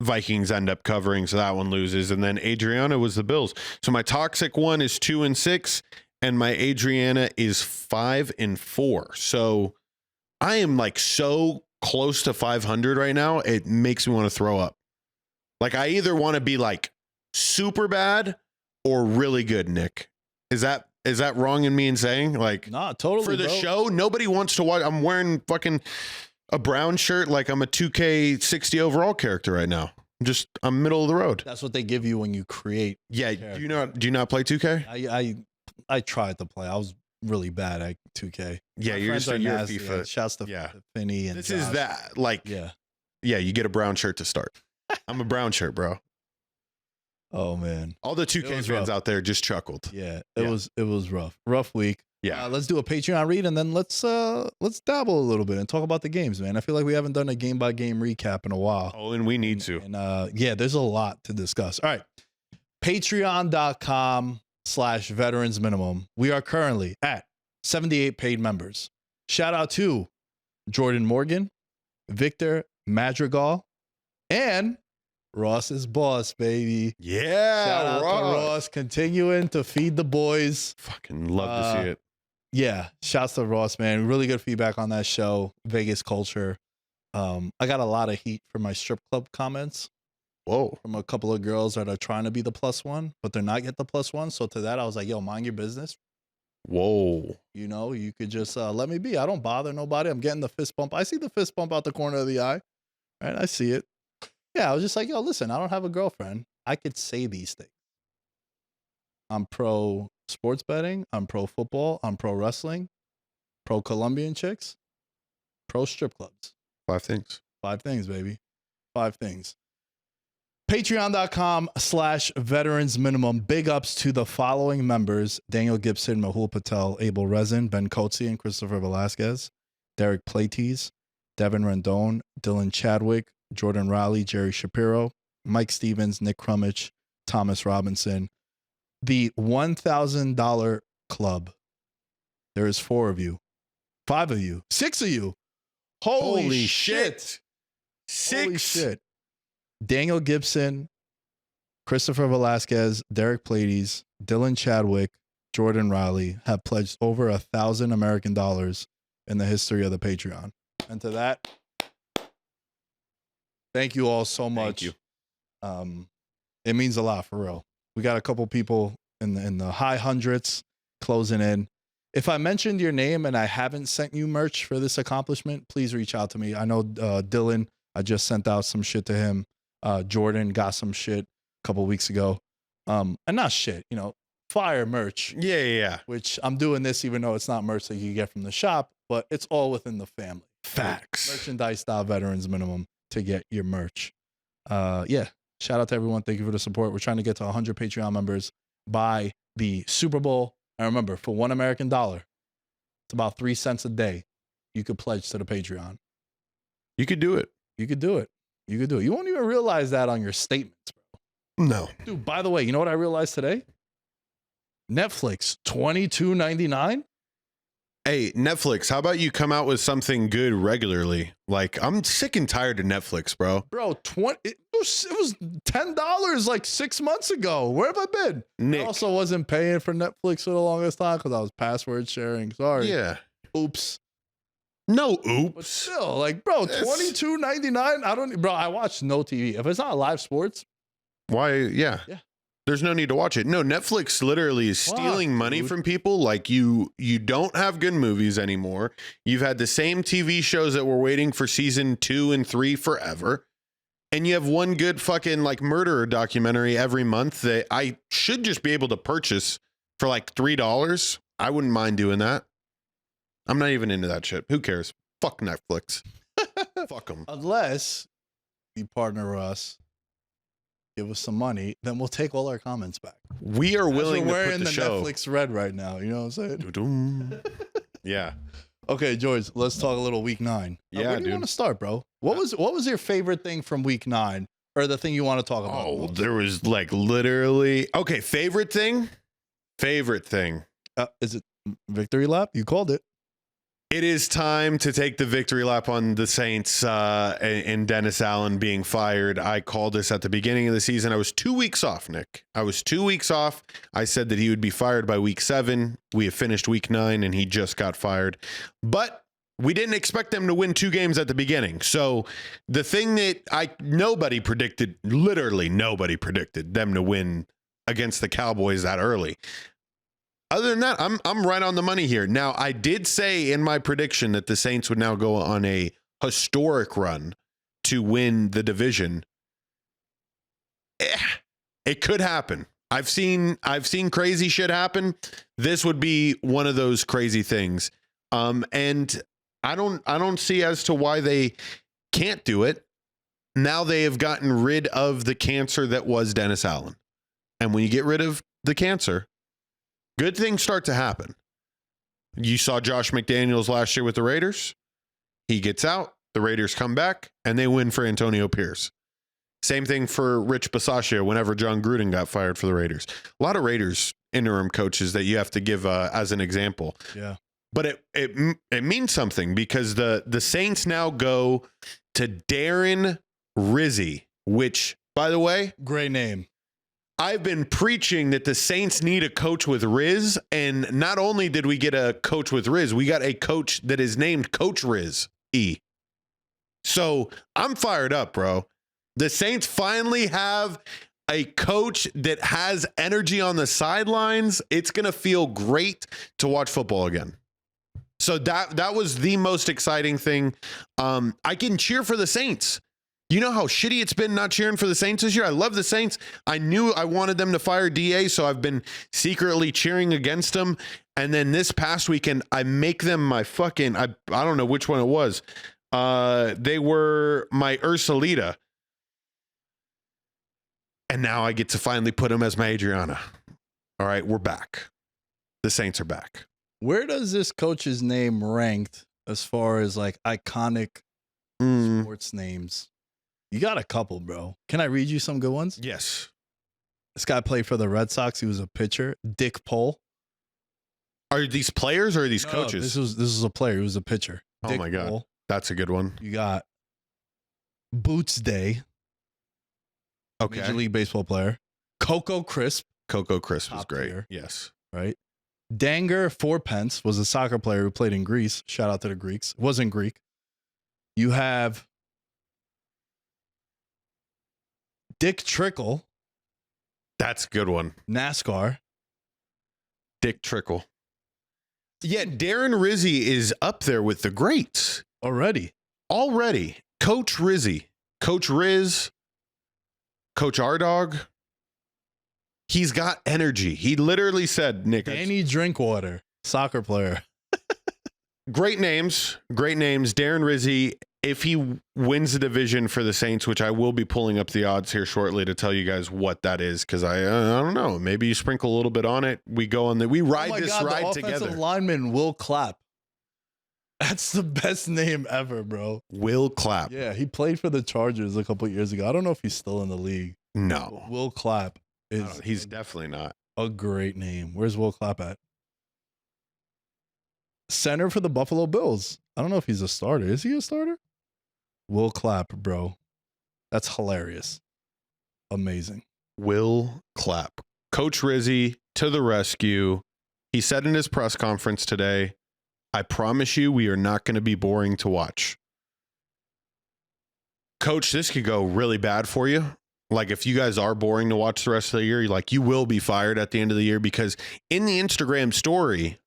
Vikings end up covering, so that one loses. And then Adriana was the Bills. So my toxic one is 2-6, and my Adriana is 5-4. So I am like so close to 500 right now. It makes me want to throw up. Like I either want to be like super bad or really good, Nick. Is that wrong in me in saying? Like, nah, totally. For the show, nobody wants to watch. I'm wearing fucking a brown shirt like I'm a 2K60 overall character right now. I'm middle of the road. That's what they give you when you create. Yeah. Do you not play 2K? I tried to play. I was really bad at 2K. Yeah, you're FIFA. Yeah, shouts to Finney and this Josh. Is that like yeah, you get a brown shirt to start. I'm a brown shirt, bro. Oh man, all the 2K fans out there just chuckled. Yeah, it was rough week. Yeah, let's do a Patreon read and then let's dabble a little bit and talk about the games, man. I feel like we haven't done a game by game recap in a while. Oh, and we need to. And there's a lot to discuss. All right, Patreon.com/veterans minimum. We are currently at 78 paid members. Shout out to Jordan Morgan, Victor Madrigal, and Ross's boss, baby. Yeah, shout out to Ross, continuing to feed the boys. Fucking love to see it. Yeah, shouts to Ross, man. Really good feedback on that show, Vegas culture. I got a lot of heat for my strip club comments. Whoa. From a couple of girls that are trying to be the +1, but they're not yet the +1. So to that, I was like, yo, mind your business. Whoa. You know, you could just let me be. I don't bother nobody. I'm getting the fist bump. I see the fist bump out the corner of the eye. Right? I see it. Yeah, I was just like, yo, listen, I don't have a girlfriend. I could say these things. I'm pro sports betting. I'm pro football. I'm pro wrestling. Pro Colombian chicks. Pro strip clubs. 5 things. 5 things, baby. 5 things. Patreon.com/veterans minimum. Big ups to the following members: Daniel Gibson, Mahul Patel, Abel Rezin, Ben Coetzee, and Christopher Velasquez, Derek Platees, Devin Rendon, Dylan Chadwick, Jordan Raleigh, Jerry Shapiro, Mike Stevens, Nick Crummich, Thomas Robinson. The $1,000 club. There is 4 of you, 5 of you, 6 of you. Holy shit. 6. Holy shit. Daniel Gibson, Christopher Velasquez, Derek Platees, Dylan Chadwick, Jordan Raleigh have pledged over $1,000 American dollars in the history of the Patreon. And to that, thank you all so much. Thank you. It means a lot, for real. We got a couple people in the high hundreds closing in. If I mentioned your name and I haven't sent you merch for this accomplishment, please reach out to me. I know Dylan, I just sent out some shit to him. Jordan got some shit a couple weeks ago. And not shit, fire merch. Yeah. Which I'm doing this even though it's not merch that you can get from the shop, but it's all within the family. Facts. Merchandise.veterans minimum to get your merch. Yeah. Shout out to everyone. Thank you for the support. We're trying to get to 100 Patreon members by the Super Bowl. And remember, for $1 American dollar, it's about 3 cents a day. You could pledge to the Patreon. You could do it. You could do it. You could do it. You won't even realize that on your statements, bro. No. Dude, by the way, you know what I realized today? Netflix, $22.99. Hey, Netflix, how about you come out with something good regularly? Like, I'm sick and tired of Netflix, bro. Bro, it was $10 like 6 months ago. Where have I been? Nick. I also wasn't paying for Netflix for the longest time because I was password sharing. Sorry. Yeah. Oops. No oops. But still, like, bro, $22.99. I watch no TV. If it's not live sports. Why? Yeah. There's no need to watch it. No, Netflix literally is stealing money from people. Like you don't have good movies anymore. You've had the same TV shows that were waiting for season 2 and 3 forever. And you have one good fucking like murderer documentary every month that I should just be able to purchase for like $3. I wouldn't mind doing that. I'm not even into that shit. Who cares? Fuck Netflix. Fuck them. Unless you partner us, give us some money, then we'll take all our comments back. We are willing to we're put in the show. Netflix red right now. You know what I'm saying? Yeah. Okay, George, let's talk a little week 9. Yeah, where do you want to start, bro? What was your favorite thing from week 9, or the thing you want to talk about? Oh, there was like literally. Okay, favorite thing. Is it victory lap? You called it. It is time to take the victory lap on the Saints and Dennis Allen being fired. I called this at the beginning of the season. I was 2 weeks off, Nick. I was 2 weeks off. I said that he would be fired by week 7. We have finished week 9 and he just got fired. But we didn't expect them to win 2 games at the beginning. So the thing that nobody predicted, literally nobody predicted them to win against the Cowboys that early. Other than that, I'm right on the money here. Now, I did say in my prediction that the Saints would now go on a historic run to win the division. It could happen. I've seen crazy shit happen. This would be one of those crazy things. And I don't see as to why they can't do it. Now they have gotten rid of the cancer that was Dennis Allen. And when you get rid of the cancer, good things start to happen. You saw Josh McDaniels last year with the Raiders. He gets out, the Raiders come back, and they win for Antonio Pierce. Same thing for Rich Bisaccia whenever John Gruden got fired for the Raiders. A lot of Raiders interim coaches that you have to give as an example. Yeah. But it means something because the Saints now go to Darren Rizzi, which, by the way, great name. I've been preaching that the Saints need a coach with Riz, and not only did we get a coach with Riz, we got a coach that is named Coach Riz E. So I'm fired up, bro. The Saints finally have a coach that has energy on the sidelines. It's going to feel great to watch football again. So that was the most exciting thing. I can cheer for the Saints. You know how shitty it's been not cheering for the Saints this year? I love the Saints. I knew I wanted them to fire DA, so I've been secretly cheering against them. And then this past weekend, I make them my fucking, I don't know which one it was. They were my Ursulita. And now I get to finally put him as my Adriana. All right, we're back. The Saints are back. Where does this coach's name ranked as far as like iconic sports names? You got a couple, bro. Can I read you some good ones? Yes. This guy played for the Red Sox. He was a pitcher. Dick Pole. Are these players or are these coaches? This was a player. He was a pitcher. Oh Dick my God. Pole. That's a good one. You got Boots Day. Okay. Major League Baseball player. Coco Crisp. Coco Crisp was Top great. tier. Yes. Right. Danger Fourpence was a soccer player who played in Greece. Shout out to the Greeks. Wasn't Greek. You have Dick Trickle. That's a good one. NASCAR. Dick Trickle. Yeah, Darren Rizzi is up there with the greats. Already. Coach Rizzi. Coach Riz. Coach R-Dog. He's got energy. He literally said, Nick. Danny Drinkwater. Soccer player. Great names. Darren Rizzi. If he wins the division for the Saints, which I will be pulling up the odds here shortly to tell you guys what that is, because I don't know. Maybe you sprinkle a little bit on it. We ride this ride the together. Offensive lineman Will Clapp. That's the best name ever, bro. Will Clapp. Yeah, he played for the Chargers a couple years ago. I don't know if he's still in the league. No. Will Clapp is he's definitely not. A great name. Where's Will Clapp at? Center for the Buffalo Bills. I don't know if he's a starter. Is he a starter? Will Clapp, bro. That's hilarious. Amazing. Will Clapp. Coach Rizzi to the rescue. He said in his press conference today, I promise you we are not going to be boring to watch. Coach, this could go really bad for you. Like if you guys are boring to watch the rest of the year, you will be fired at the end of the year, because in the Instagram story,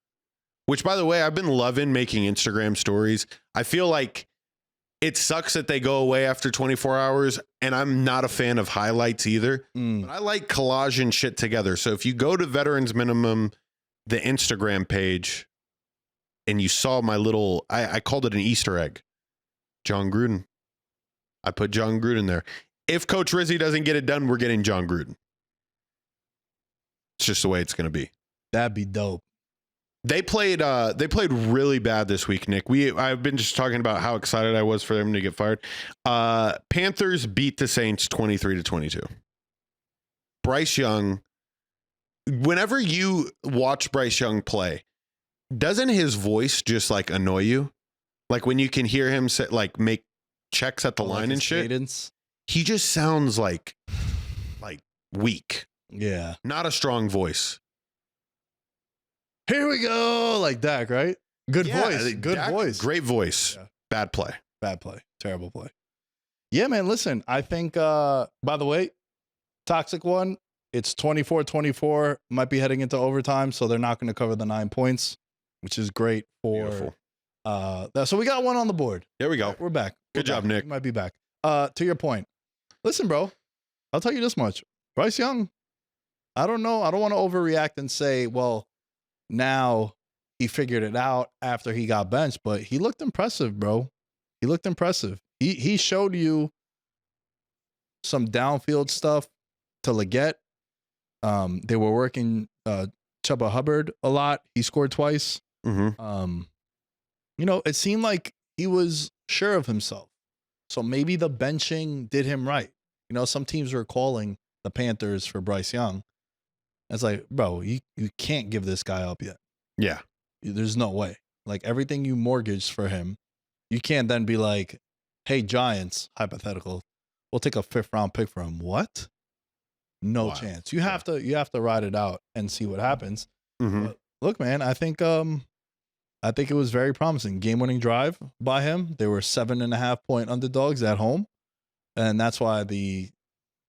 which by the way, I've been loving making Instagram stories. I feel like it sucks that they go away after 24 hours, and I'm not a fan of highlights either. But I like collaging shit together. So if you go to Veterans Minimum, the Instagram page, and you saw my little, I called it an Easter egg. John Gruden. I put John Gruden there. If Coach Rizzi doesn't get it done, we're getting John Gruden. It's just the way it's going to be. That'd be dope. They played really bad this week, Nick. I've been just talking about how excited I was for them to get fired. Panthers beat the Saints 23-22. Bryce Young, whenever you watch Bryce Young play, doesn't his voice just annoy you? Like when you can hear him say, make checks at the line and shit. Cadence. He just sounds like weak. Yeah. Not a strong voice. Here we go. Like Dak, right? Good voice. Good Dak, voice. Great voice. Yeah. Bad play. Bad play. Terrible play. Yeah, man. Listen, I think, by the way, toxic one, it's 24-24. Might be heading into overtime, so they're not going to cover the 9 points, which is great for that. So we got one on the board. There we go. We're back. Good job, Nick. We might be back. To your point. Listen, bro, I'll tell you this much. Bryce Young, I don't know. I don't want to overreact and say, well, now he figured it out after he got benched, but he looked impressive, bro. He looked impressive. He showed you some downfield stuff to Leggett. They were working Chuba Hubbard a lot. He scored twice. Mm-hmm. It seemed like he was sure of himself. So maybe the benching did him right. Some teams were calling the Panthers for Bryce Young. It's like, bro, you can't give this guy up yet. Yeah. There's no way. Everything you mortgaged for him, you can't then be like, hey, Giants, hypothetical, we'll take a 5th round pick for him. What? No chance. You have to ride it out and see what happens. Mm-hmm. But look, man, I think it was very promising. Game-winning drive by him. They were 7.5-point underdogs at home. And that's why the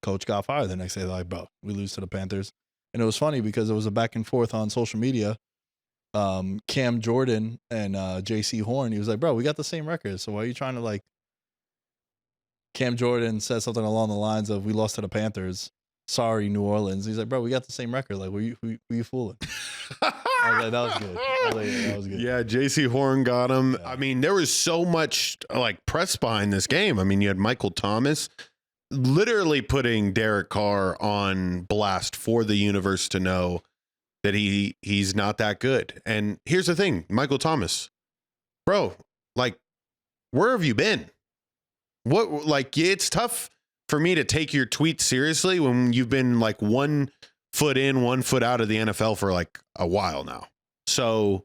coach got fired the next day. Like, bro, we lose to the Panthers. And it was funny because it was a back and forth on social media. Cam Jordan and JC Horn, he was like, bro, we got the same record. So why are you trying to Cam Jordan said something along the lines of, we lost to the Panthers. Sorry, New Orleans. He's like, bro, we got the same record. Who you fooling? I was like, that was good. That was good. Yeah, JC Horn got him. Yeah. I mean, there was so much press behind this game. I mean, you had Michael Thomas literally putting Derek Carr on blast for the universe to know that he's not that good. And here's the thing, Michael Thomas, bro, like, where have you been? What, like, it's tough for me to take your tweets seriously when you've been like 1 foot in, 1 foot out of the NFL for like a while now. So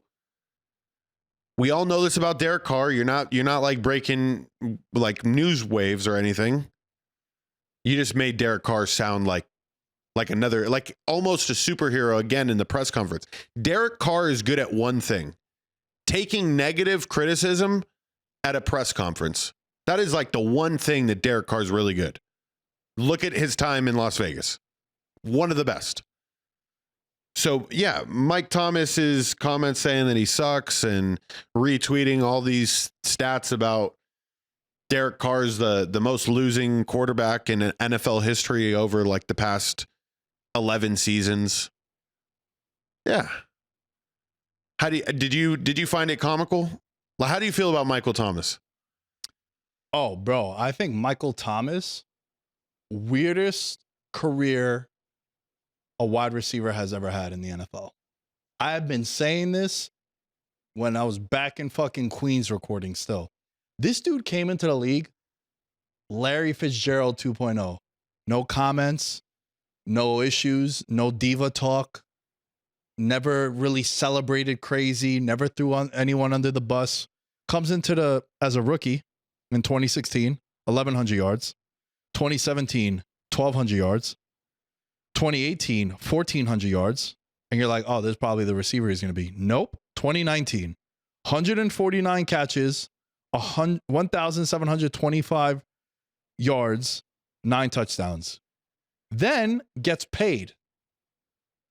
we all know this about Derek Carr. You're not like breaking like news waves or anything. You just made Derek Carr sound like another, like almost a superhero again in the press conference. Derek Carr is good at one thing: taking negative criticism at a press conference. That is like the one thing that Derek Carr is really good. Look at his time in Las Vegas. One of the best. So, yeah, Mike Thomas's comments saying that he sucks and retweeting all these stats about Derek Carr's the most losing quarterback in NFL history over like the past 11 seasons. Yeah. Did you find it comical? How do you feel about Michael Thomas? Oh, bro, I think Michael Thomas, weirdest career a wide receiver has ever had in the NFL. I have been saying this when I was back in fucking Queens recording still. This dude came into the league, Larry Fitzgerald 2.0. No comments, no issues, no diva talk, never really celebrated crazy, never threw on anyone under the bus. Comes into as a rookie in 2016, 1,100 yards. 2017, 1,200 yards. 2018, 1,400 yards. And you're like, oh, this is probably the receiver he's going to be. Nope. 2019, 149 catches, 1,725 yards, 9 touchdowns. Then gets paid.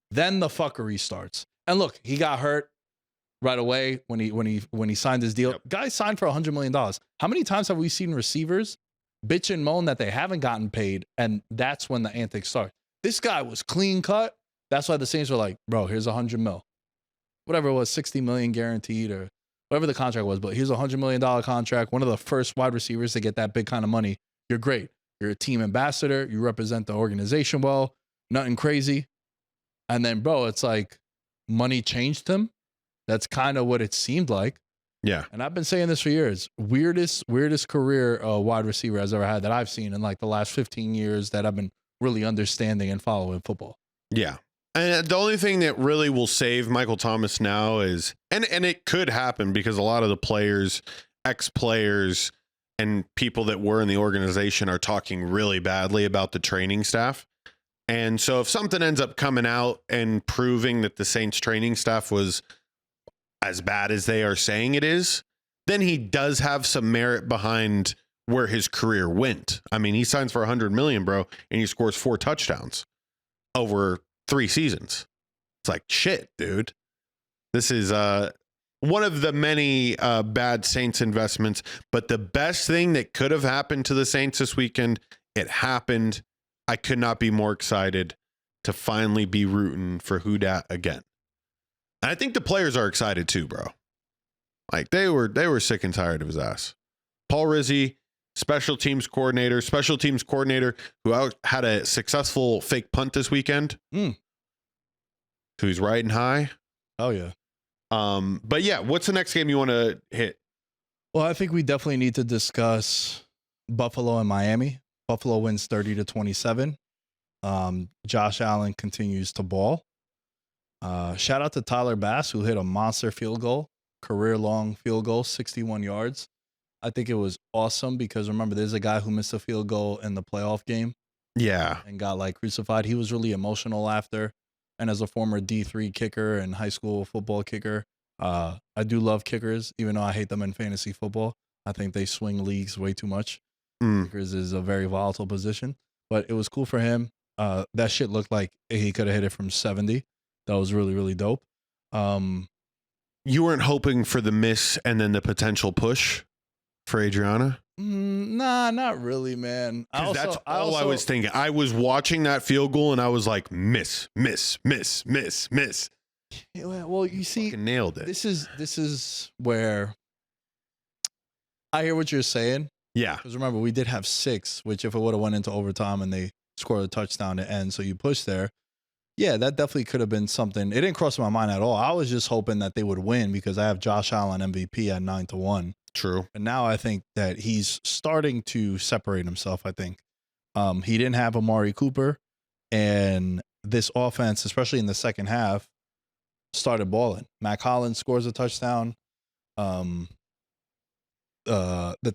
Then the fuckery starts. And look, he got hurt right away when he signed his deal. Yep. Guy signed for $100 million. How many times have we seen receivers bitch and moan that they haven't gotten paid? And that's when the antics start. This guy was clean cut. That's why the Saints were like, bro, here's $100 million. Whatever it was, $60 million guaranteed or whatever the contract was. But here's a $100 million contract. One of the first wide receivers to get that big kind of money. You're great. You're a team ambassador. You represent the organization well. Nothing crazy. And then, bro, it's like money changed him. That's kind of what it seemed like. Yeah. And I've been saying this for years. Weirdest career wide receiver I've ever had that I've seen in like the last 15 years that I've been really understanding and following football. Yeah. And the only thing that really will save Michael Thomas now is, and it could happen because a lot of the players, ex-players, and people that were in the organization are talking really badly about the training staff. And so if something ends up coming out and proving that the Saints training staff was as bad as they are saying it is, then he does have some merit behind where his career went. I mean, he signs for $100 million, bro, and he scores 4 touchdowns over 3 seasons. It's like, shit, dude. This is one of the many bad Saints investments, but the best thing that could have happened to the Saints this weekend, it happened. I could not be more excited to finally be rooting for Houdat again. And I think the players are excited too, bro. Like they were sick and tired of his ass. Paul Rizzi, special teams coordinator who had a successful fake punt this weekend. Who's riding high. Oh yeah. But yeah, what's the next game you want to hit? Well, I think we definitely need to discuss Buffalo and Miami. Buffalo wins 30-27. Josh Allen continues to ball. Shout out to Tyler Bass, who hit a monster field goal, career-long field goal, 61 yards. I think it was awesome because remember, there's a guy who missed a field goal in the playoff game. Yeah. And got like crucified. He was really emotional after. And as a former D3 kicker and high school football kicker, I do love kickers, even though I hate them in fantasy football. I think they swing leagues way too much. Kickers is a very volatile position. But it was cool for him. That shit looked like he could have hit it from 70. That was really, really dope. You weren't hoping for the miss and then the potential push for Adriana? Nah, not really, man. That's all I was thinking. I was watching that field goal and I was like, miss. Yeah, well, you see, fucking nailed it. This is where I hear what you're saying, Yeah. Because remember, we did have 6, which if it would have went into overtime and they scored a touchdown to end, so you push there. Yeah, that definitely could have been something. It didn't cross my mind at all. I was just hoping that they would win because I have Josh Allen MVP at 9-1. True. And now I think that he's starting to separate himself, I think. He didn't have Amari Cooper, and this offense, especially in the second half, started balling. Mac Hollins scores a touchdown. The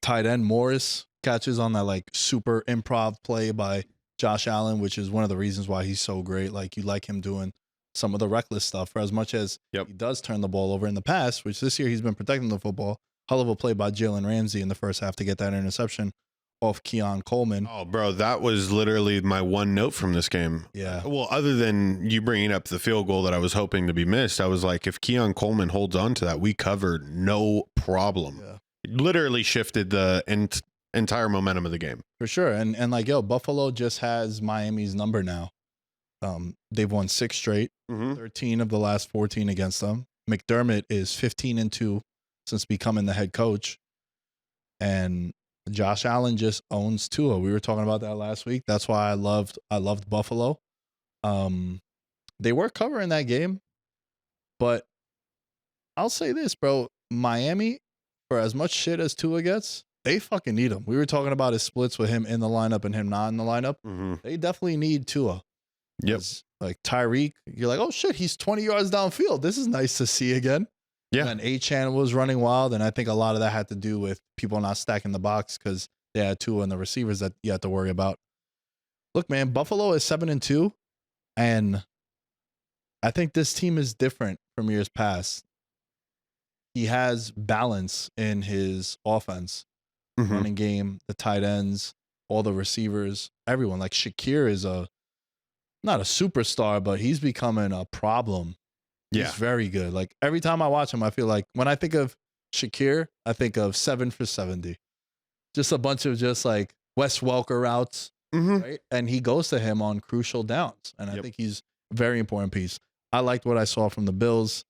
tight end Morris catches on that like super improv play by Josh Allen, which is one of the reasons why he's so great. Like you like him doing some of the reckless stuff for as much as he does turn the ball over in the past, which this year he's been protecting the football. Hell of a play by Jalen Ramsey in the first half to get that interception off Keon Coleman. Oh, bro, that was literally my one note from this game. Yeah. Well, other than you bringing up the field goal that I was hoping to be missed, I was like, if Keon Coleman holds on to that, we covered no problem. Yeah. It literally shifted the entire momentum of the game. For sure. And like, Buffalo just has Miami's number now. They've won 6 straight, 13 of the last 14 against them. McDermott is 15-2 since becoming the head coach. And Josh Allen just owns Tua. We were talking about that last week. That's why I loved Buffalo. They were covering that game, but I'll say this, bro. Miami, for as much shit as Tua gets, they fucking need him. We were talking about his splits with him in the lineup and him not in the lineup. They definitely need Tua. Yep. Like Tyreek, you're like, oh shit, he's 20 yards downfield. This is nice to see again. Yeah. And A-Chan was running wild, and I think a lot of that had to do with people not stacking the box because they had Tua and the receivers that you had to worry about. Look, man, Buffalo is 7-2, and I think this team is different from years past. He has balance in his offense, running game, the tight ends, all the receivers, everyone. Like Shakir is not a superstar, but he's becoming a problem. He's very good. Like every time I watch him, I feel like when I think of Shakir, I think of 7 for 70. Just a bunch of just like Wes Welker routes, right? And he goes to him on crucial downs. And I think he's a very important piece. I liked what I saw from the Bills.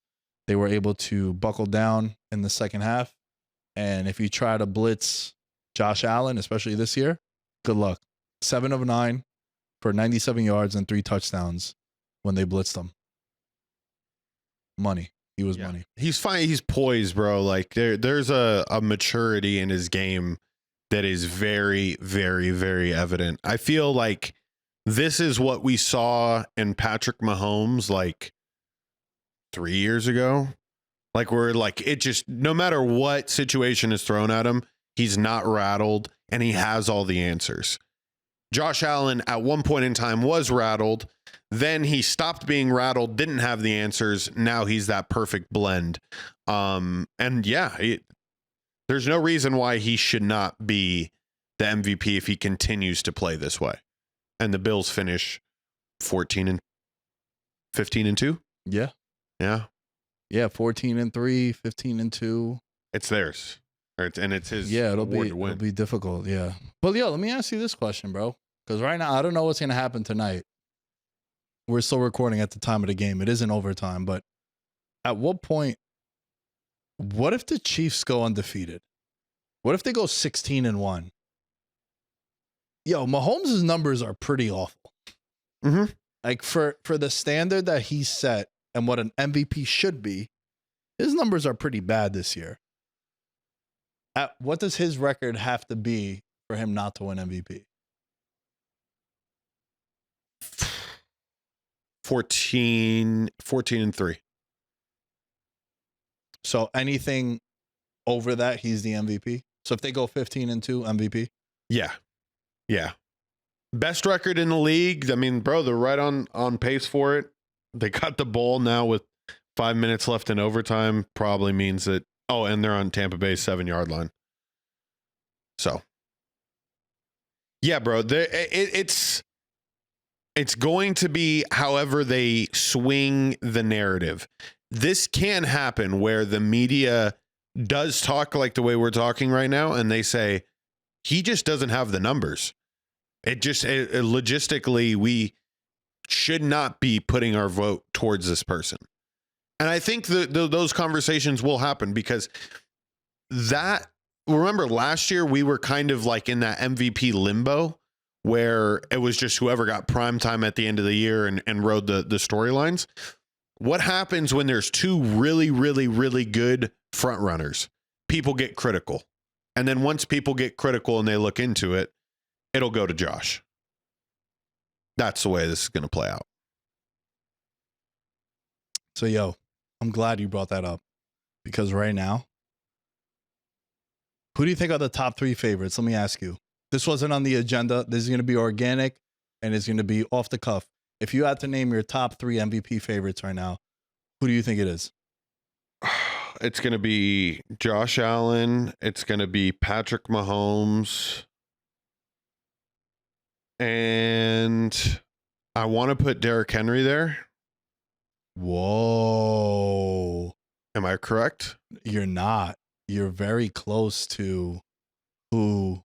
They were able to buckle down in the second half. And if you try to blitz Josh Allen, especially this year, good luck. 7 of 9 for 97 yards and 3 touchdowns when they blitzed him. Money. He was money. He's fine. He's poised, bro. Like there's a maturity in his game that is very, very, very evident. I feel like this is what we saw in Patrick Mahomes like 3 years ago. Like we're like, it just, no matter what situation is thrown at him, he's not rattled and he has all the answers. Josh Allen at one point in time was rattled. Then he stopped being rattled, didn't have the answers. Now he's that perfect blend. And yeah, there's no reason why he should not be the MVP if he continues to play this way. And the Bills finish 15-2. Yeah. Yeah. Yeah. 14-3, 15-2. It's theirs. And it's his. Yeah. It'll be difficult. Yeah. But let me ask you this question, bro. Because right now, I don't know what's going to happen tonight. We're still recording at the time of the game. It isn't overtime, but at what point, what if the Chiefs go undefeated? What if they go 16-1? Mahomes' numbers are pretty awful. Like for the standard that he set and what an MVP should be, his numbers are pretty bad this year. What does his record have to be for him not to win MVP? 14-3. So anything over that, he's the MVP. So if they go 15-2, MVP. Yeah. Best record in the league. I mean, bro, they're right on pace for it. They got the ball now with 5 minutes left in overtime. Probably means that. Oh, and they're on Tampa Bay's 7-yard line. So, yeah, bro, it's going to be however they swing the narrative. This can happen where the media does talk like the way we're talking right now, and they say, he just doesn't have the numbers. Logistically, we should not be putting our vote towards this person. And I think those conversations will happen because that remember last year we were kind of like in that MVP limbo where it was just whoever got prime time at the end of the year and rode the storylines. What happens when there's two really, really, really good front runners? People get critical. And then once people get critical and they look into it, it'll go to Josh. That's the way this is going to play out. So, yo, I'm glad you brought that up because right now, who do you think are the top 3 favorites? Let me ask you. This wasn't on the agenda. This is going to be organic and it's going to be off the cuff. If you had to name your top 3 MVP favorites right now, who do you think it is? It's going to be Josh Allen. It's going to be Patrick Mahomes. And I want to put Derrick Henry there. Whoa. Am I correct? You're not. You're very close to who?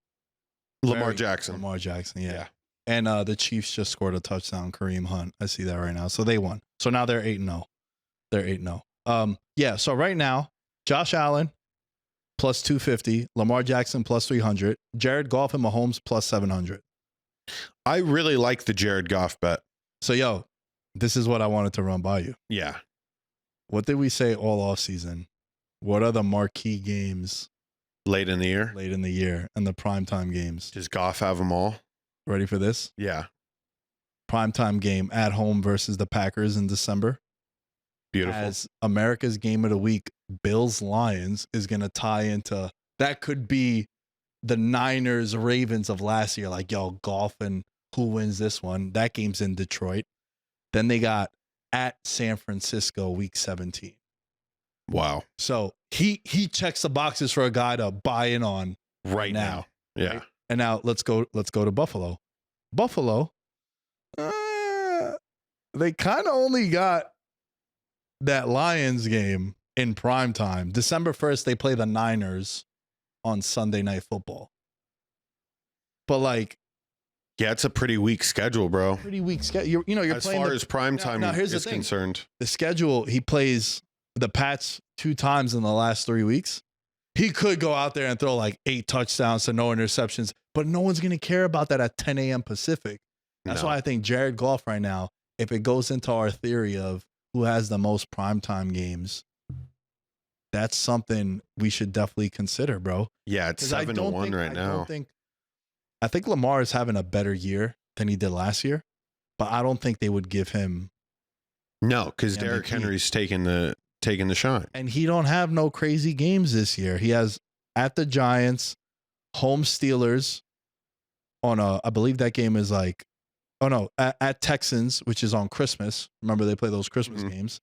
Lamar Jackson. Lamar Jackson, yeah. And the Chiefs just scored a touchdown, Kareem Hunt. I see that right now. So they won. So now they're 8-0. They're 8-0. Yeah, so right now, Josh Allen plus 250, Lamar Jackson plus 300, Jared Goff and Mahomes plus 700. I really like the Jared Goff bet. So, yo, this is what I wanted to run by you. Yeah. What did we say all offseason? What are the marquee games? Late in the year? Late in the year and the primetime games. Does Goff have them all? Ready for this? Yeah. Primetime game at home versus the Packers in December. Beautiful. As America's game of the week, Bills-Lions is going to tie into, that could be the Niners-Ravens of last year. Like, yo, Goff and who wins this one? That game's in Detroit. Then they got at San Francisco week 17. Wow. So he checks the boxes for a guy to buy in on right now. Yeah. Right? And now let's go to Buffalo. Buffalo, they kind of only got that Lions game in prime time. December 1st, they play the Niners on Sunday Night Football. But like, yeah, it's a pretty weak schedule, bro. Pretty weak schedule. You're as playing far as prime time is concerned. The schedule, he plays the Pats 2 times in the last 3 weeks. He could go out there and throw like 8 touchdowns to no interceptions, but no one's going to care about that at 10 a.m. Pacific. That's why I think Jared Goff right now, if it goes into our theory of who has the most primetime games, that's something we should definitely consider, bro. Yeah, it's 7-1 right now. I think Lamar is having a better year than he did last year, but I don't think they would give him. No, because Derrick Henry's taking the shine, and he don't have no crazy games this year. He has at the Giants, home Steelers. I believe that game is like, at Texans, which is on Christmas. Remember they play those Christmas games.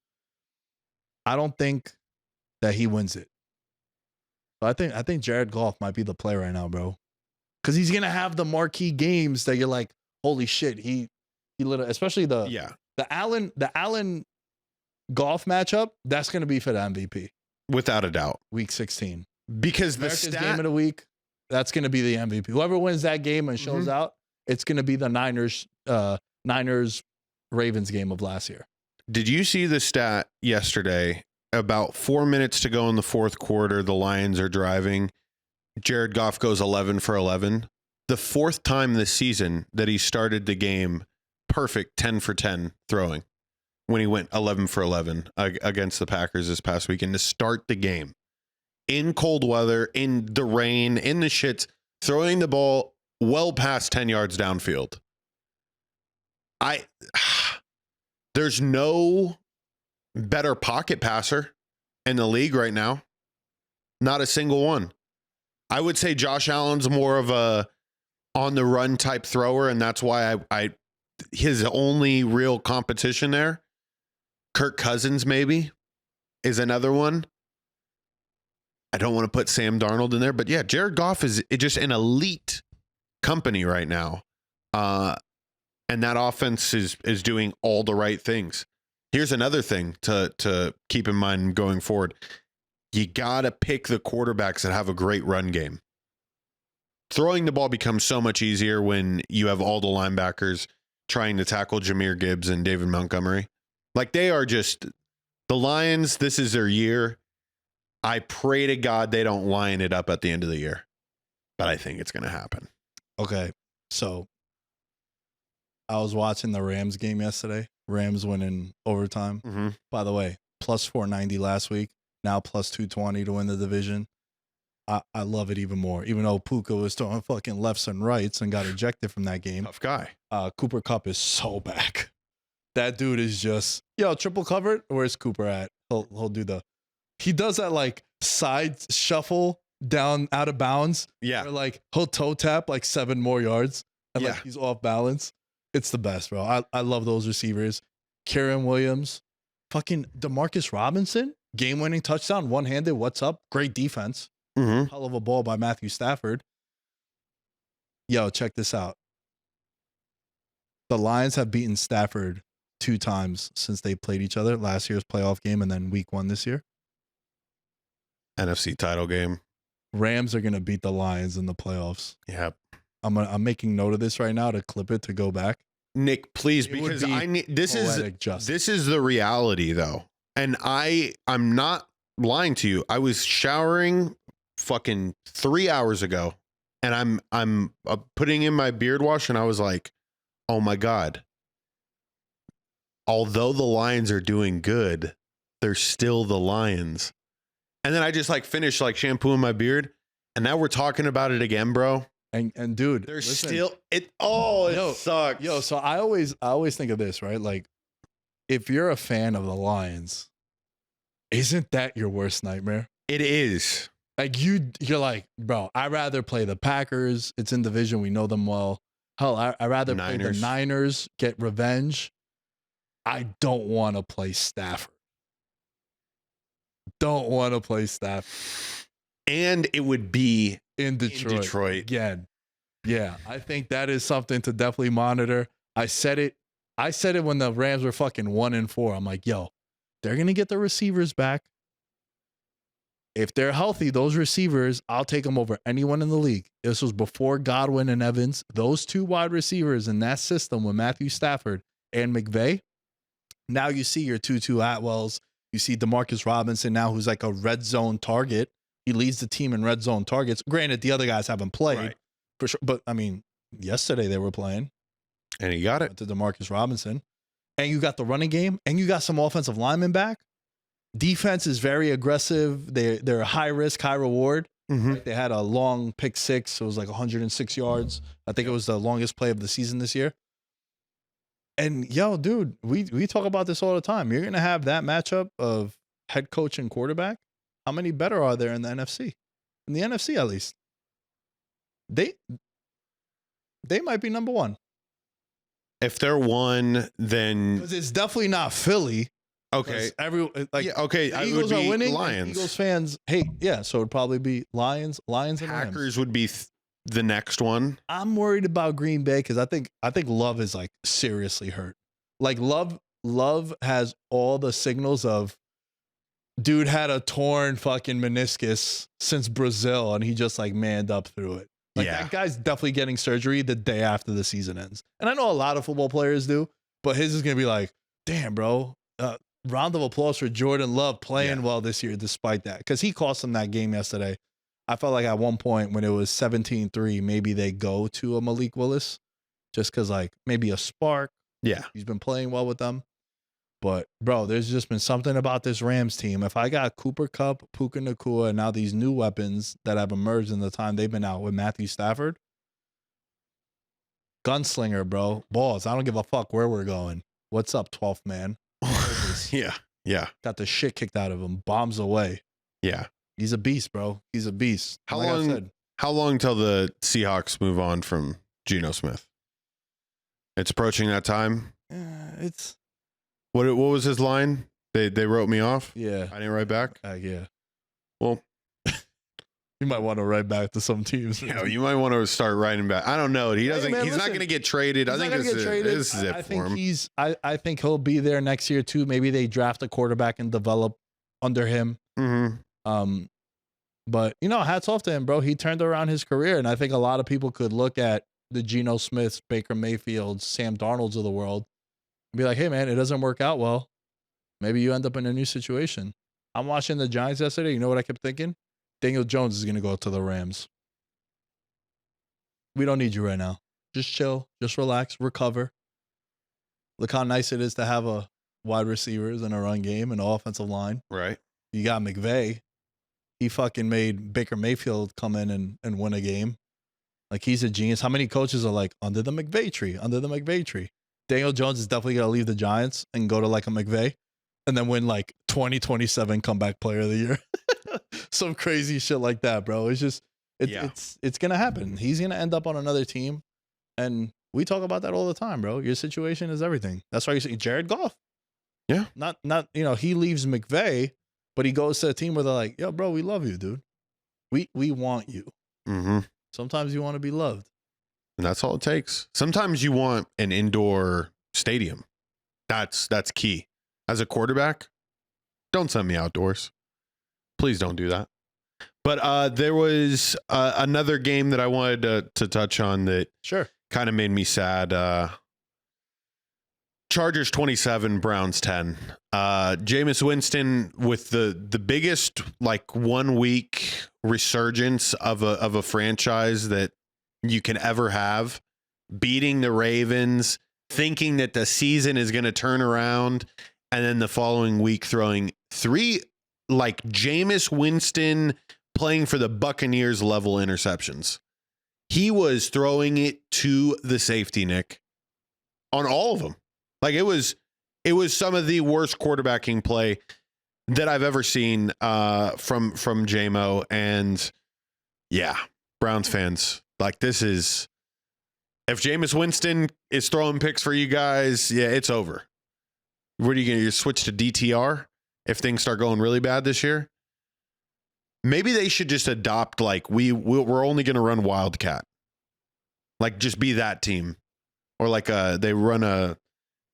I don't think that he wins it. So I think Jared Goff might be the play right now, bro. Because he's gonna have the marquee games that you're like, holy shit, he literally, especially the Allen Goff matchup, that's gonna be for the MVP without a doubt. Week 16, because America's game of the week, that's gonna be the MVP. Whoever wins that game and shows out, it's gonna be the Niners Ravens game of last year. Did you see the stat yesterday? About 4 minutes to go in the fourth quarter, the Lions are driving. Jared Goff goes 11 for 11. The 4th time this season that he started the game perfect 10 for 10 throwing when he went 11 for 11 against the Packers this past weekend to start the game in cold weather, in the rain, in the shits, throwing the ball well past 10 yards downfield. There's no better pocket passer in the league right now. Not a single one. I would say Josh Allen's more of a on the run type thrower, and that's why his only real competition there. Kirk Cousins maybe is another one. I don't want to put Sam Darnold in there, but yeah, Jared Goff is just an elite company right now. And that offense is doing all the right things. Here's another thing to keep in mind going forward. You got to pick the quarterbacks that have a great run game. Throwing the ball becomes so much easier when you have all the linebackers trying to tackle Jahmyr Gibbs and David Montgomery. Like, they are just the Lions. This is their year. I pray to God they don't line it up at the end of the year, but I think it's going to happen. Okay, so I was watching the Rams game yesterday. Rams winning overtime. Mm-hmm. By the way, plus 490 last week. Now plus 220 to win the division. I love it even more. Even though Puka was throwing fucking lefts and rights and got ejected from that game. Tough guy. Cooper Kupp is so back. That dude is just, triple covered. Where's Cooper at? He'll do he does that like side shuffle down out of bounds. Yeah. Where like he'll toe tap like 7 more yards and like he's off balance. It's the best, bro. I love those receivers. Kieran Williams, fucking DeMarcus Robinson, game-winning touchdown, one-handed. What's up? Great defense. Mm-hmm. Hell of a ball by Matthew Stafford. Yo, check this out. The Lions have beaten Stafford 2 times since they played each other. Last year's playoff game and then week 1 this year. NFC title game. Rams are gonna beat the Lions in the playoffs. Yep. I'm making note of this right now to clip it to go back. Nick, please, It because would be I need this is the reality though. And I'm not lying to you. I was showering fucking 3 hours ago and I'm putting in my beard wash and I was like, "Oh my God. Although the Lions are doing good, they're still the Lions." And then I just like finished like shampooing my beard and now we're talking about it again, bro. And dude, There's listen, still it sucks. Yo, so I always think of this, right? Like, if you're a fan of the Lions, isn't that your worst nightmare? It is. Like you're like, bro, I'd rather play the Packers. It's in division. We know them well. Hell, I'd rather play the Niners, get revenge. I don't want to play Stafford. Don't want to play Stafford. And it would be in Detroit. Again. Yeah, I think that is something to definitely monitor. I said it when the Rams were fucking 1-4. I'm like, yo, they're going to get the receivers back. If they're healthy, those receivers, I'll take them over anyone in the league. This was before Godwin and Evans. Those 2 wide receivers in that system with Matthew Stafford and McVay. Now you see your Tutu Atwells. You see DeMarcus Robinson now, who's like a red zone target. He leads the team in red zone targets. Granted, the other guys haven't played for sure, but I mean, yesterday they were playing, and he got it to DeMarcus Robinson. And you got the running game, and you got some offensive linemen back. Defense is very aggressive. They're high risk, high reward. Mm-hmm. Right? They had a long pick 6. It was like 106 yards. I think it was the longest play of the season this year. And yo, dude, we talk about this all the time. You're gonna have that matchup of head coach and quarterback. How many better are there in the NFC? In the NFC, at least, they might be number 1. If they're 1, then because it's definitely not Philly. Okay, the Eagles are winning. Lions. Eagles fans hate. Yeah, so it'd probably be Lions, and Packers Rams. would be the next one. I'm worried about Green Bay because I think Love is like seriously hurt. Like Love has all the signals of dude had a torn fucking meniscus since Brazil and he just like manned up through it. Like that guy's definitely getting surgery the day after the season ends. And I know a lot of football players do, but his is gonna be like, damn, bro. Round of applause for Jordan Love playing well this year despite that. Because he cost them that game yesterday. I felt like at one point when it was 17-3, maybe they go to a Malik Willis just because like maybe a spark. Yeah. He's been playing well with them. But, bro, there's just been something about this Rams team. If I got Cooper Kupp, Puka Nacua, and now these new weapons that have emerged in the time they've been out with Matthew Stafford, gunslinger, bro. Balls. I don't give a fuck where we're going. What's up, 12th man? Yeah. Got the shit kicked out of him. Bombs away. Yeah. He's a beast, bro. He's a beast. How long till the Seahawks move on from Geno Smith? It's approaching that time. It's what was his line? They wrote me off. Yeah, I didn't write back. Yeah. Well, you might want to write back to some teams. Yeah, you might want to start writing back. I don't know. He doesn't. He's not going to get traded. I think this is it for him. I think he'll be there next year too. Maybe they draft a quarterback and develop under him. Mm-hmm. But hats off to him, bro. He turned around his career, and I think a lot of people could look at the Geno Smiths, Baker Mayfields, Sam Darnolds of the world, and be like, "Hey, man, it doesn't work out well. Maybe you end up in a new situation." I'm watching the Giants yesterday. You know what I kept thinking? Daniel Jones is going to go to the Rams. We don't need you right now. Just chill. Just relax. Recover. Look how nice it is to have a wide receivers and a run game and an offensive line. Right. You got McVay. He fucking made Baker Mayfield come in and win a game. Like, he's a genius. How many coaches are like, under the McVay tree, under the McVay tree? Daniel Jones is definitely going to leave the Giants and go to like a McVay and then win like 2027 comeback player of the year. Some crazy shit like that, bro. It's just, it's going to happen. He's going to end up on another team. And we talk about that all the time, bro. Your situation is everything. That's why you see Jared Goff. Yeah. Not, he leaves McVay, but he goes to a team where they're like, yo, bro, we love you, dude. We want you. Mm-hmm. Sometimes you want to be loved. And that's all it takes. Sometimes you want an indoor stadium. That's key. As a quarterback, don't send me outdoors. Please don't do that. But there was another game that I wanted to touch on that kind of made me sad. Chargers 27, Browns 10. Jameis Winston with the biggest like 1 week resurgence of a franchise that you can ever have, beating the Ravens, thinking that the season is going to turn around, and then the following week throwing 3 like Jameis Winston playing for the Buccaneers level interceptions. He was throwing it to the safety, Nick, on all of them. Like it was some of the worst quarterbacking play that I've ever seen from JMO. And yeah, Browns fans, like this is, if Jameis Winston is throwing picks for you guys, yeah, it's over. What are you going to switch to DTR if things start going really bad this year? Maybe they should just adopt like we're only going to run Wildcat. Like just be that team. Or like they run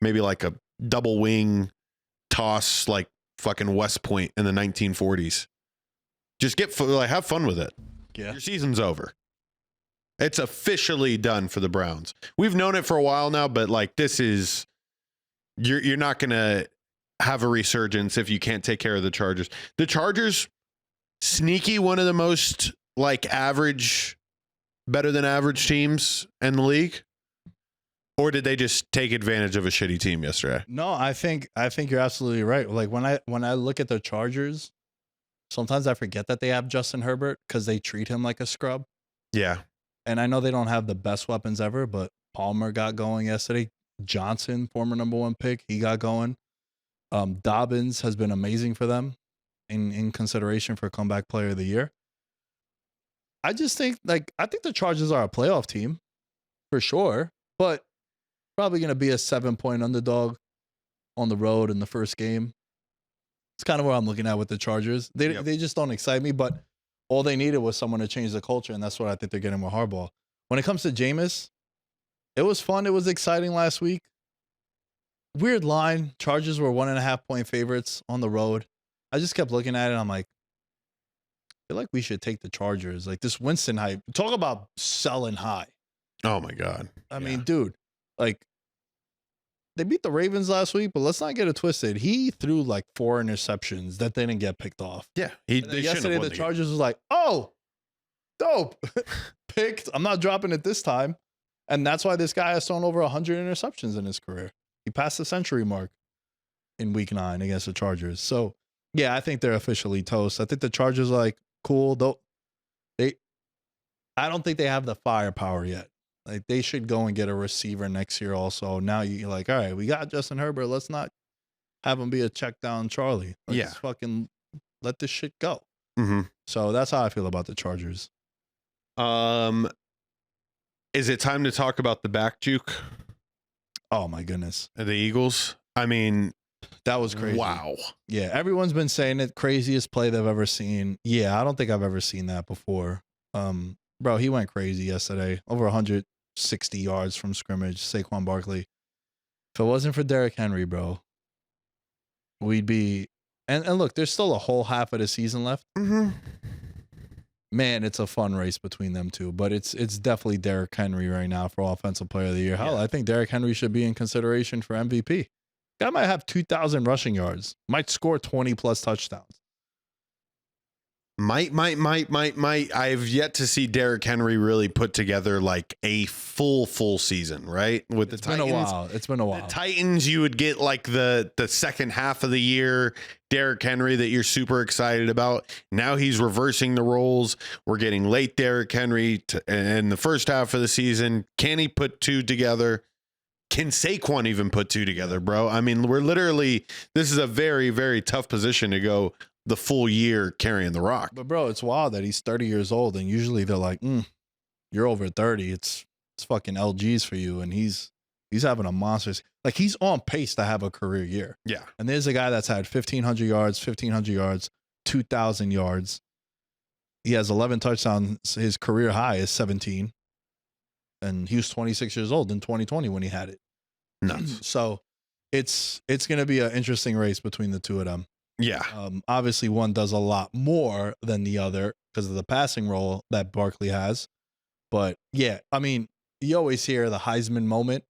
maybe like a double wing toss like fucking West Point in the 1940s. Just have fun with it. Yeah. Your season's over. It's officially done for the Browns. We've known it for a while now, but like this is, you're not going to have a resurgence if you can't take care of the Chargers. The Chargers, sneaky, one of the most like average, better than average teams in the league. Or did they just take advantage of a shitty team yesterday? No, I think you're absolutely right. Like when I look at the Chargers, sometimes I forget that they have Justin Herbert because they treat him like a scrub. Yeah. And I know they don't have the best weapons ever, but Palmer got going yesterday. Johnson, former number 1 pick, he got going. Dobbins has been amazing for them in consideration for comeback player of the year. I just think I think the Chargers are a playoff team for sure, but probably going to be a 7-point underdog on the road in the first game. It's kind of what I'm looking at with the Chargers. They just don't excite me, but all they needed was someone to change the culture, and that's what I think they're getting with Harbaugh. When it comes to Jameis, it was fun. It was exciting last week. Weird line. Chargers were 1.5-point favorites on the road. I just kept looking at it. I'm like, I feel like we should take the Chargers. Like this Winston hype. Talk about selling high. Oh my God. I mean, dude, like they beat the Ravens last week, but let's not get it twisted. He threw like 4 interceptions that didn't get picked off. Yeah. Yesterday, the Chargers was like, oh, dope. Picked. I'm not dropping it this time. And that's why this guy has thrown over 100 interceptions in his career. He passed the century mark in week 9 against the Chargers. So, yeah, I think they're officially toast. I think the Chargers are like, cool. Though I don't think they have the firepower yet. Like they should go and get a receiver next year also. Now you're like, all right, we got Justin Herbert. Let's not have him be a check down Charlie. Let's just fucking let this shit go. Mm-hmm. So that's how I feel about the Chargers. Is it time to talk about the back juke? Oh my goodness. The Eagles? I mean, that was crazy. Wow. Yeah, everyone's been saying it. Craziest play they've ever seen. Yeah, I don't think I've ever seen that before. Bro, he went crazy yesterday. Over 160 yards from scrimmage. Saquon Barkley. If it wasn't for Derrick Henry, bro, we'd be. And look, there's still a whole half of the season left. Mm-hmm. Man, it's a fun race between them two, but it's definitely Derrick Henry right now for Offensive Player of the Year. Hell, I think Derrick Henry should be in consideration for MVP. Guy might have 2,000 rushing yards, might score 20 plus touchdowns. Might. I have yet to see Derrick Henry really put together like a full season, right? With the Titans. It's been a while. The Titans, you would get like the second half of the year, Derrick Henry that you're super excited about. Now he's reversing the roles. We're getting late Derrick Henry in the first half of the season. Can he put two together? Can Saquon even put two together, bro? I mean, this is a very, very tough position to go the full year carrying the rock. But bro, it's wild that he's 30 years old, and usually they're like, you're over 30. It's fucking LGs for you. And he's having a monster. Like, he's on pace to have a career year. Yeah. And there's a guy that's had 1,500 yards, 2,000 yards. He has 11 touchdowns. His career high is 17. And he was 26 years old in 2020 when he had it. Nuts. So it's going to be an interesting race between the two of them. Yeah. Obviously, one does a lot more than the other because of the passing role that Barkley has. But yeah, I mean, you always hear the Heisman moment.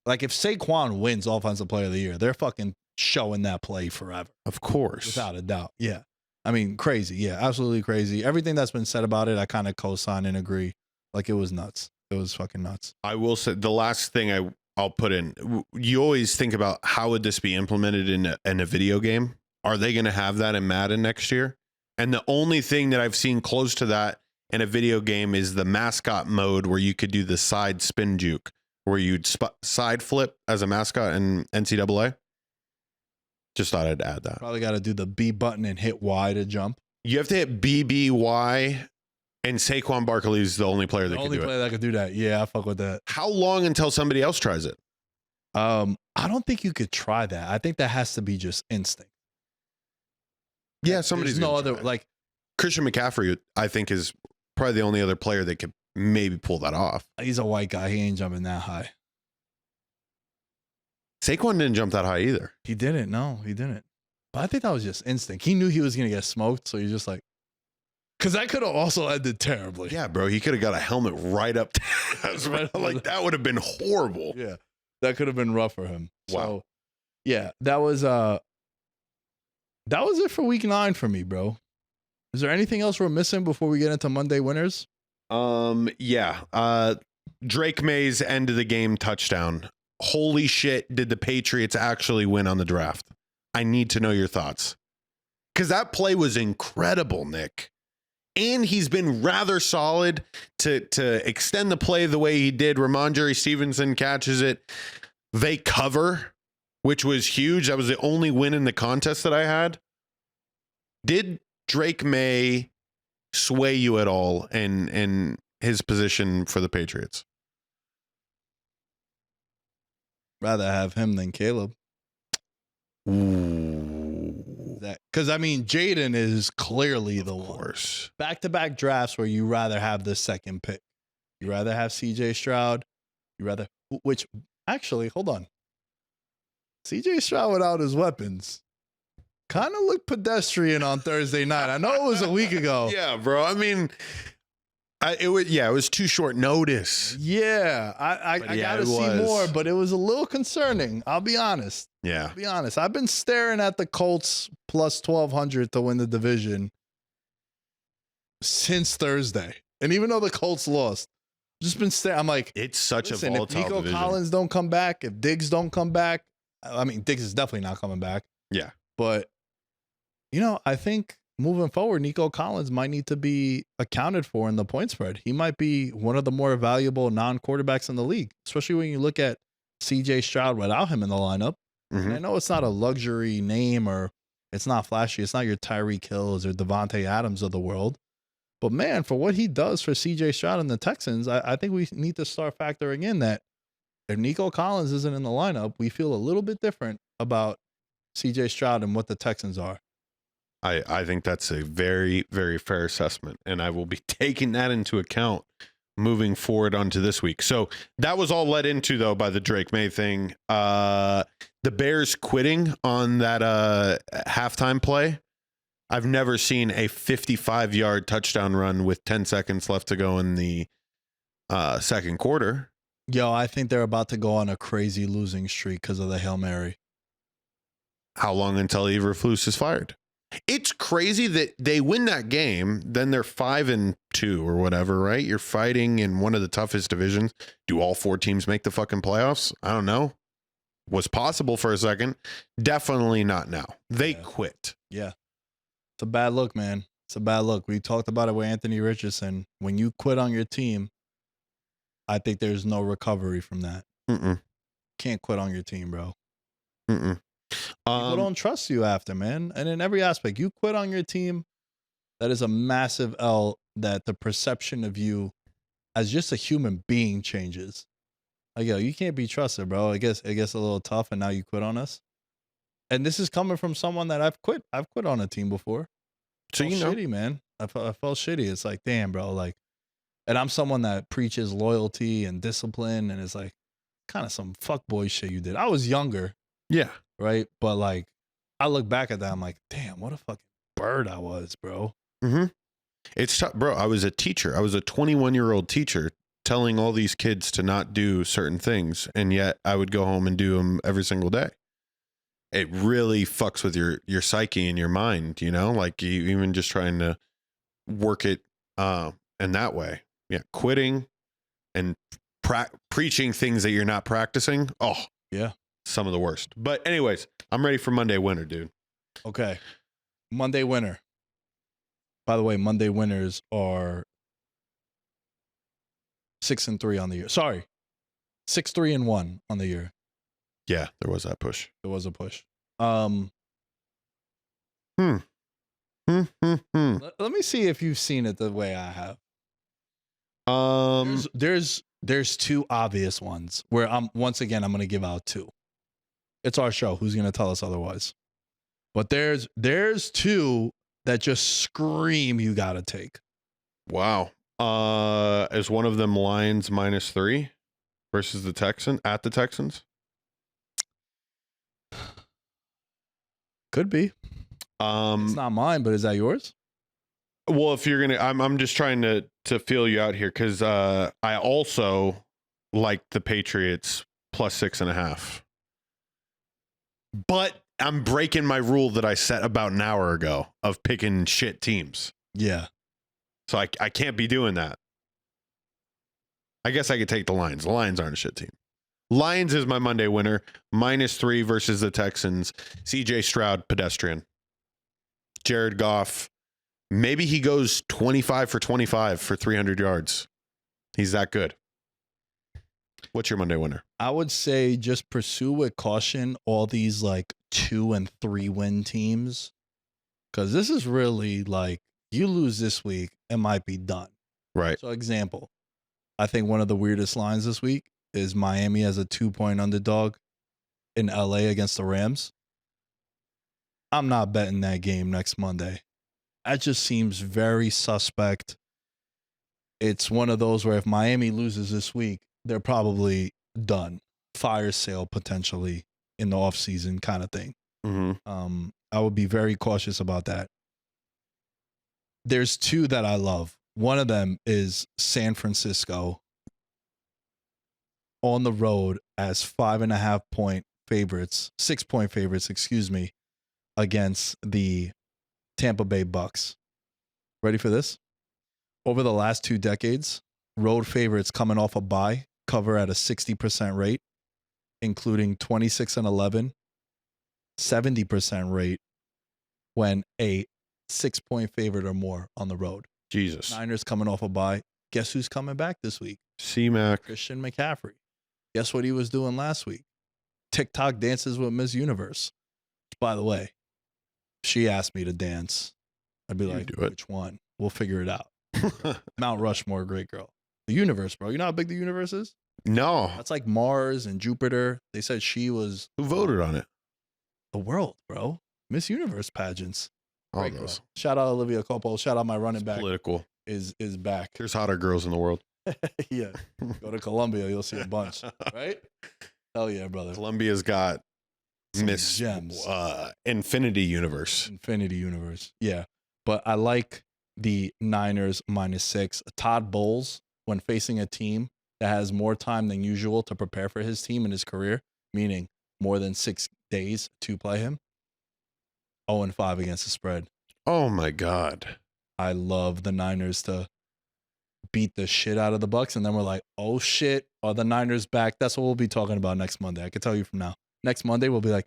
Like, if Saquon wins Offensive Player of the Year, they're fucking showing that play forever. Of course. Without a doubt. Yeah. I mean, crazy. Yeah, absolutely crazy. Everything that's been said about it, I kind of co-sign and agree. Like, it was nuts. It was fucking nuts. I will say the last thing I'll put in, you always think about how would this be implemented in a video game? Are they going to have that in Madden next year? And the only thing that I've seen close to that in a video game is the mascot mode where you could do the side spin juke, where you'd side flip as a mascot in NCAA. Just thought I'd add that. Probably got to do the B button and hit Y to jump. You have to hit BBY, and Saquon Barkley is the only player that can do it. The only player that could do that. Yeah, I fuck with that. How long until somebody else tries it? I don't think you could try that. I think that has to be just instinct. Yeah, somebody's no other like Christian McCaffrey, I think, is probably the only other player that could maybe pull that off. He's a white guy. He ain't jumping that high. Saquon didn't jump that high either. He didn't. No, he didn't. But I think that was just instinct. He knew he was going to get smoked. So he's just like, because that could have also ended terribly. Yeah, bro. He could have got a helmet right up. Like, that would have been horrible. Yeah. That could have been rough for him. Wow. So, yeah, that was it for week 9 for me, bro. Is there anything else we're missing before we get into Monday winners? Yeah. Drake May's end of the game touchdown. Holy shit, did the Patriots actually win on the draft? I need to know your thoughts. Because that play was incredible, Nick. And he's been rather solid to extend the play the way he did. Ramondre Stevenson catches it. They cover, which was huge. That was the only win in the contest that I had. Did Drake May sway you at all in his position for the Patriots? Rather have him than Caleb. Ooh. Because, I mean, Jaden is clearly the one. Of course. Back-to-back drafts where you rather have the second pick. You rather have CJ Stroud. Which, actually, hold on. CJ Stroud without his weapons kind of looked pedestrian on Thursday night. I know it was a week ago. Yeah, bro. I mean, it was too short notice. Yeah, I got to see more, but it was a little concerning. I'll be honest. Yeah. I'll be honest. I've been staring at the Colts plus 1,200 to win the division since Thursday. And even though the Colts lost, I've just been staring. I'm like, it's such a if volatile Nico division. Collins don't come back, if Diggs don't come back, I mean, Diggs is definitely not coming back. Yeah. But, I think moving forward, Nico Collins might need to be accounted for in the point spread. He might be one of the more valuable non-quarterbacks in the league, especially when you look at CJ Stroud without him in the lineup. Mm-hmm. And I know it's not a luxury name or it's not flashy. It's not your Tyreek Hills or Devontae Adams of the world. But, man, for what he does for CJ Stroud and the Texans, I think we need to start factoring in that if Nico Collins isn't in the lineup, we feel a little bit different about CJ Stroud and what the Texans are. I think that's a very, very fair assessment, and I will be taking that into account moving forward onto this week. So that was all led into, though, by the Drake May thing. The Bears quitting on that halftime play. I've never seen a 55-yard touchdown run with 10 seconds left to go in the second quarter. Yo, I think they're about to go on a crazy losing streak because of the Hail Mary. How long until Eberflus is fired? It's crazy that they win that game, then they're 5-2 or whatever, right? You're fighting in one of the toughest divisions. Do all 4 teams make the fucking playoffs? I don't know. Was possible for a second. Definitely not now. They quit. Yeah. It's a bad look, man. It's a bad look. We talked about it with Anthony Richardson. When you quit on your team, I think there's no recovery from that. Can't quit on your team, bro. People don't trust you after, man. And in every aspect, you quit on your team, that is a massive L, that the perception of you as just a human being changes. Like, yo, you can't be trusted, bro. It gets a little tough, and now you quit on us. And this is coming from someone that I've quit on a team before. So you know, shitty, man. I felt shitty. It's like, damn, bro. Like, and I'm someone that preaches loyalty and discipline, and it's like kind of some fuckboy shit you did. I was younger. Yeah. Right. But like, I look back at that, I'm like, damn, what a fucking bird I was, bro. It's tough, bro. I was a teacher. I was a 21-year-old teacher telling all these kids to not do certain things. And yet I would go home and do them every single day. It really fucks with your psyche and your mind, you know, like you even just trying to work it in that way. Yeah. Quitting and preaching things that you're not practicing. Oh, yeah. Some of the worst. But anyways, I'm ready for Monday winner, dude. Okay. Monday winner. By the way, Monday winners are 6-3 on the year. Sorry. 6-3-1 on the year. Yeah, there was that push. There was a push. Let me see if you've seen it the way I have. There's 2 obvious ones where I'm going to give out 2. It's our show. Who's going to tell us otherwise? But there's 2 that just scream you got to take. Wow. Is one of them Lions -3 versus the Texans? Could be. It's not mine, but is that yours? Well, if you're gonna, I'm just trying to feel you out here because I also like the Patriots +6.5. But I'm breaking my rule that I set about an hour ago of picking shit teams. Yeah. So I can't be doing that. I guess I could take the Lions. The Lions aren't a shit team. Lions is my Monday winner. -3 versus the Texans. CJ Stroud, pedestrian. Jared Goff. Maybe he goes 25 for 25 for 300 yards. He's that good. What's your Monday winner? I would say just pursue with caution all these like 2 and 3 win teams. Because this is really like, you lose this week, it might be done. Right. So example, I think one of the weirdest lines this week is Miami as a 2-point underdog in LA against the Rams. I'm not betting that game next Monday. That just seems very suspect. It's one of those where if Miami loses this week, they're probably done. Fire sale potentially in the offseason kind of thing. I would be very cautious about that. There's 2 that I love. One of them is San Francisco on the road as 5.5 point favorites, 6-point favorites, against the Tampa Bay Bucks. Ready for this? Over the last 2 decades, road favorites coming off a bye cover at a 60% rate, including 26-11, 70% rate when a 6-point favorite or more on the road. Jesus. Niners coming off a bye. Guess who's coming back this week? C-Mac. Christian McCaffrey. Guess what he was doing last week? TikTok dances with Miss Universe. By the way, she asked me to dance. I'd be like, which one? We'll figure it out. Mount Rushmore, great girl. The universe, bro. You know how big the universe is? No. That's like Mars and Jupiter. They said she was... Who voted on it? The world, bro. Miss Universe pageants. All those. Shout out Olivia Copo. Shout out my running back. Political. Is back. There's hotter girls in the world. Yeah. Go to Colombia, you'll see a bunch. Right? Hell yeah, brother. Colombia's got some Miss gems. Infinity Universe. Infinity Universe. Yeah. But I like the Niners -6. Todd Bowles, when facing a team that has more time than usual to prepare for his team and his career, meaning more than 6 days to play him, 0-5 against the spread. Oh my God. I love the Niners to beat the shit out of the Bucks, and then we're like, oh shit, are the Niners back? That's what we'll be talking about next Monday. I can tell you from now. Next Monday, we'll be like,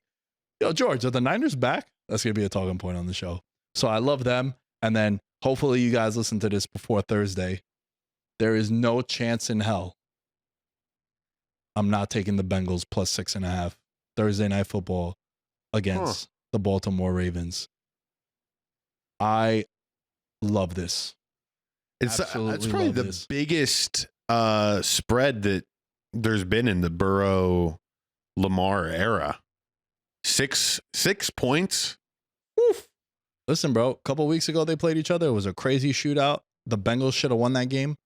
yo, George, are the Niners back? That's going to be a talking point on the show. So I love them. And then hopefully you guys listen to this before Thursday. There is no chance in hell I'm not taking the Bengals plus 6.5 Thursday Night Football against the Baltimore Ravens. I love this. It's probably the biggest spread that there's been in the Burrow Lamar era. 6 points. Oof. Listen, bro, a couple weeks ago they played each other. It was a crazy shootout. The Bengals should have won that game.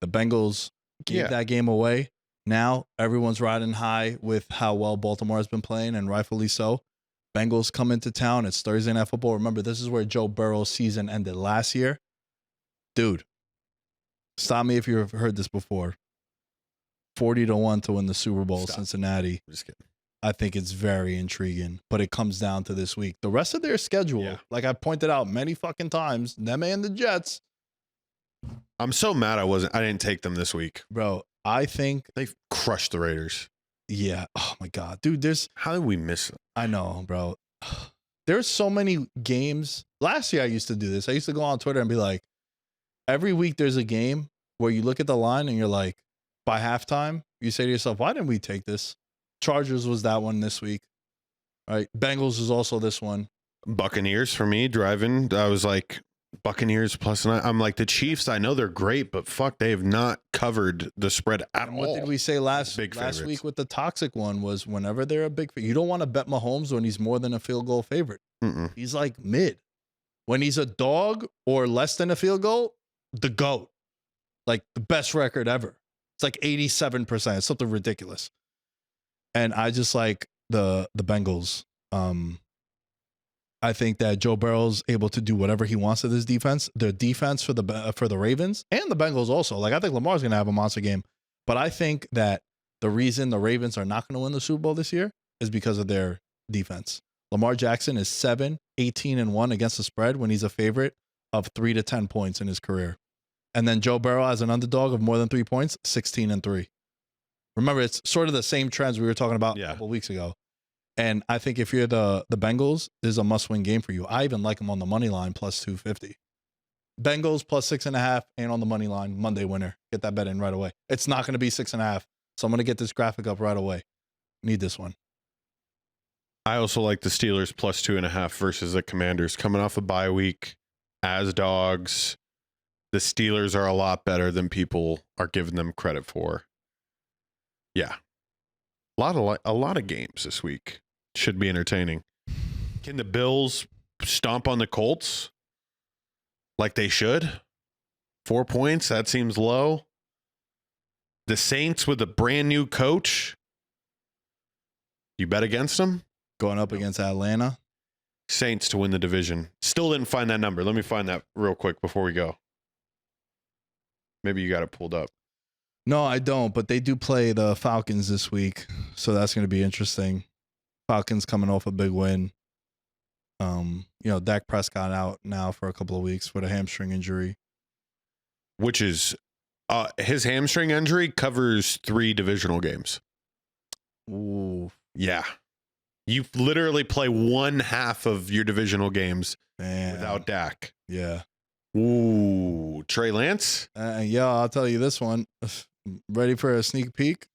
The Bengals gave that game away. Now everyone's riding high with how well Baltimore has been playing, and rightfully so. Bengals come into town. It's Thursday Night Football. Remember, this is where Joe Burrow's season ended last year. Dude, stop me if you've heard this before. 40-1 to win the Super Bowl, Cincinnati. I'm just kidding. I think it's very intriguing, but it comes down to this week. The rest of their schedule, like I pointed out many fucking times, them and the Jets. I'm so mad I didn't take them this week. Bro, I think they crushed the Raiders. Yeah. Oh my God. Dude, how did we miss it? I know, bro. There's so many games. Last year I used to do this. I used to go on Twitter and be like, every week there's a game where you look at the line and you're like, by halftime, you say to yourself, why didn't we take this? Chargers was that one this week, right? Bengals is also this one. Buccaneers for me driving. I was like, Buccaneers +9. I'm like, the Chiefs, I know they're great, but fuck, they have not covered the spread at all. What did we say last week with the toxic one was whenever they're a big, you don't want to bet Mahomes when he's more than a field goal favorite. He's like mid. When he's a dog or less than a field goal, the GOAT. Like the best record ever. It's like 87%. It's something ridiculous. And I just like the Bengals. I think that Joe Burrow's able to do whatever he wants to this defense. Their defense for the Ravens and the Bengals also. Like I think Lamar's going to have a monster game. But I think that the reason the Ravens are not going to win the Super Bowl this year is because of their defense. Lamar Jackson is 7-18-1 against the spread when he's a favorite of 3 to 10 points in his career. And then Joe Burrow as an underdog of more than 3 points, 16-3. Remember, it's sort of the same trends we were talking about a couple weeks ago. And I think if you're the Bengals, this is a must-win game for you. I even like them on the money line plus 250. Bengals plus 6.5 and on the money line, Monday winner. Get that bet in right away. It's not going to be 6.5. So I'm going to get this graphic up right away. Need this one. I also like the Steelers plus 2.5 versus the Commanders coming off a bye week as dogs. The Steelers are a lot better than people are giving them credit for. Yeah. A lot of games this week. Should be entertaining. Can the Bills stomp on the Colts like they should? 4 points, that seems low. The Saints with a brand new coach. You bet against them? Going up against Atlanta. Saints to win the division. Still didn't find that number. Let me find that real quick before we go. Maybe you got it pulled up. No, I don't, but they do play the Falcons this week, so that's going to be interesting. Falcons coming off a big win. Dak Prescott out now for a couple of weeks with a hamstring injury. Which is, his hamstring injury covers 3 divisional games. Ooh. Yeah. You literally play 1/2 of your divisional games without Dak. Yeah. Ooh, Trey Lance? I'll tell you this one. Ready for a sneak peek?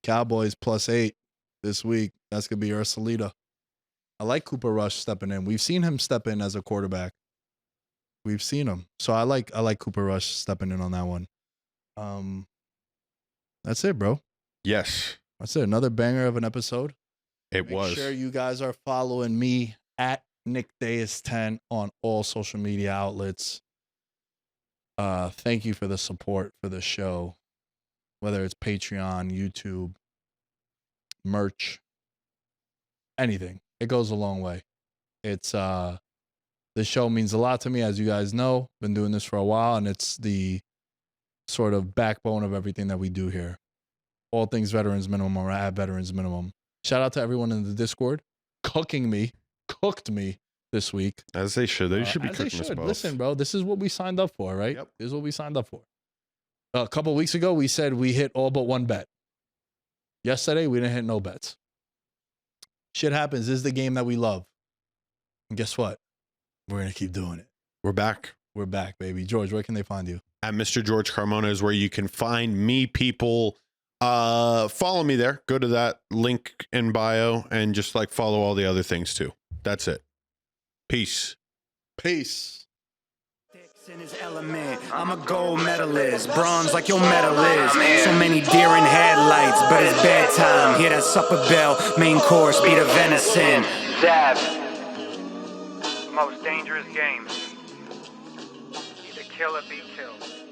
Cowboys plus 8 this week. That's going to be Ursulita. I like Cooper Rush stepping in. We've seen him step in as a quarterback. We've seen him. So I like Cooper Rush stepping in on that one. That's it, bro. Yes. That's it. Another banger of an episode. Make sure you guys are following me at Nick Dais 10 on all social media outlets. Thank you for the support for the show, whether it's Patreon, YouTube, merch, anything. It goes a long way. It's this show means a lot to me, as you guys know. Been doing this for a while, and it's the sort of backbone of everything that we do here. All things Veterans Minimum or at Veterans Minimum. Shout out to everyone in the Discord cooked me this week. As they should. They should be as cooking us both. Listen, bro, this is what we signed up for, right? Yep. This is what we signed up for. A couple of weeks ago, we said we hit all but one bet. Yesterday, we didn't hit no bets. Shit happens. This is the game that we love. And guess what? We're going to keep doing it. We're back. We're back, baby. George, where can they find you? At Mr. George Carmona is where you can find me, people. Follow me there. Go to that link in bio and just like follow all the other things too. That's it. Peace. Peace. In his element, I'm a gold medalist, bronze like your medal is. So many deer in headlights, but it's bedtime. Hear that supper bell, main course, be the venison. Dab. Most dangerous game. Either kill or be killed.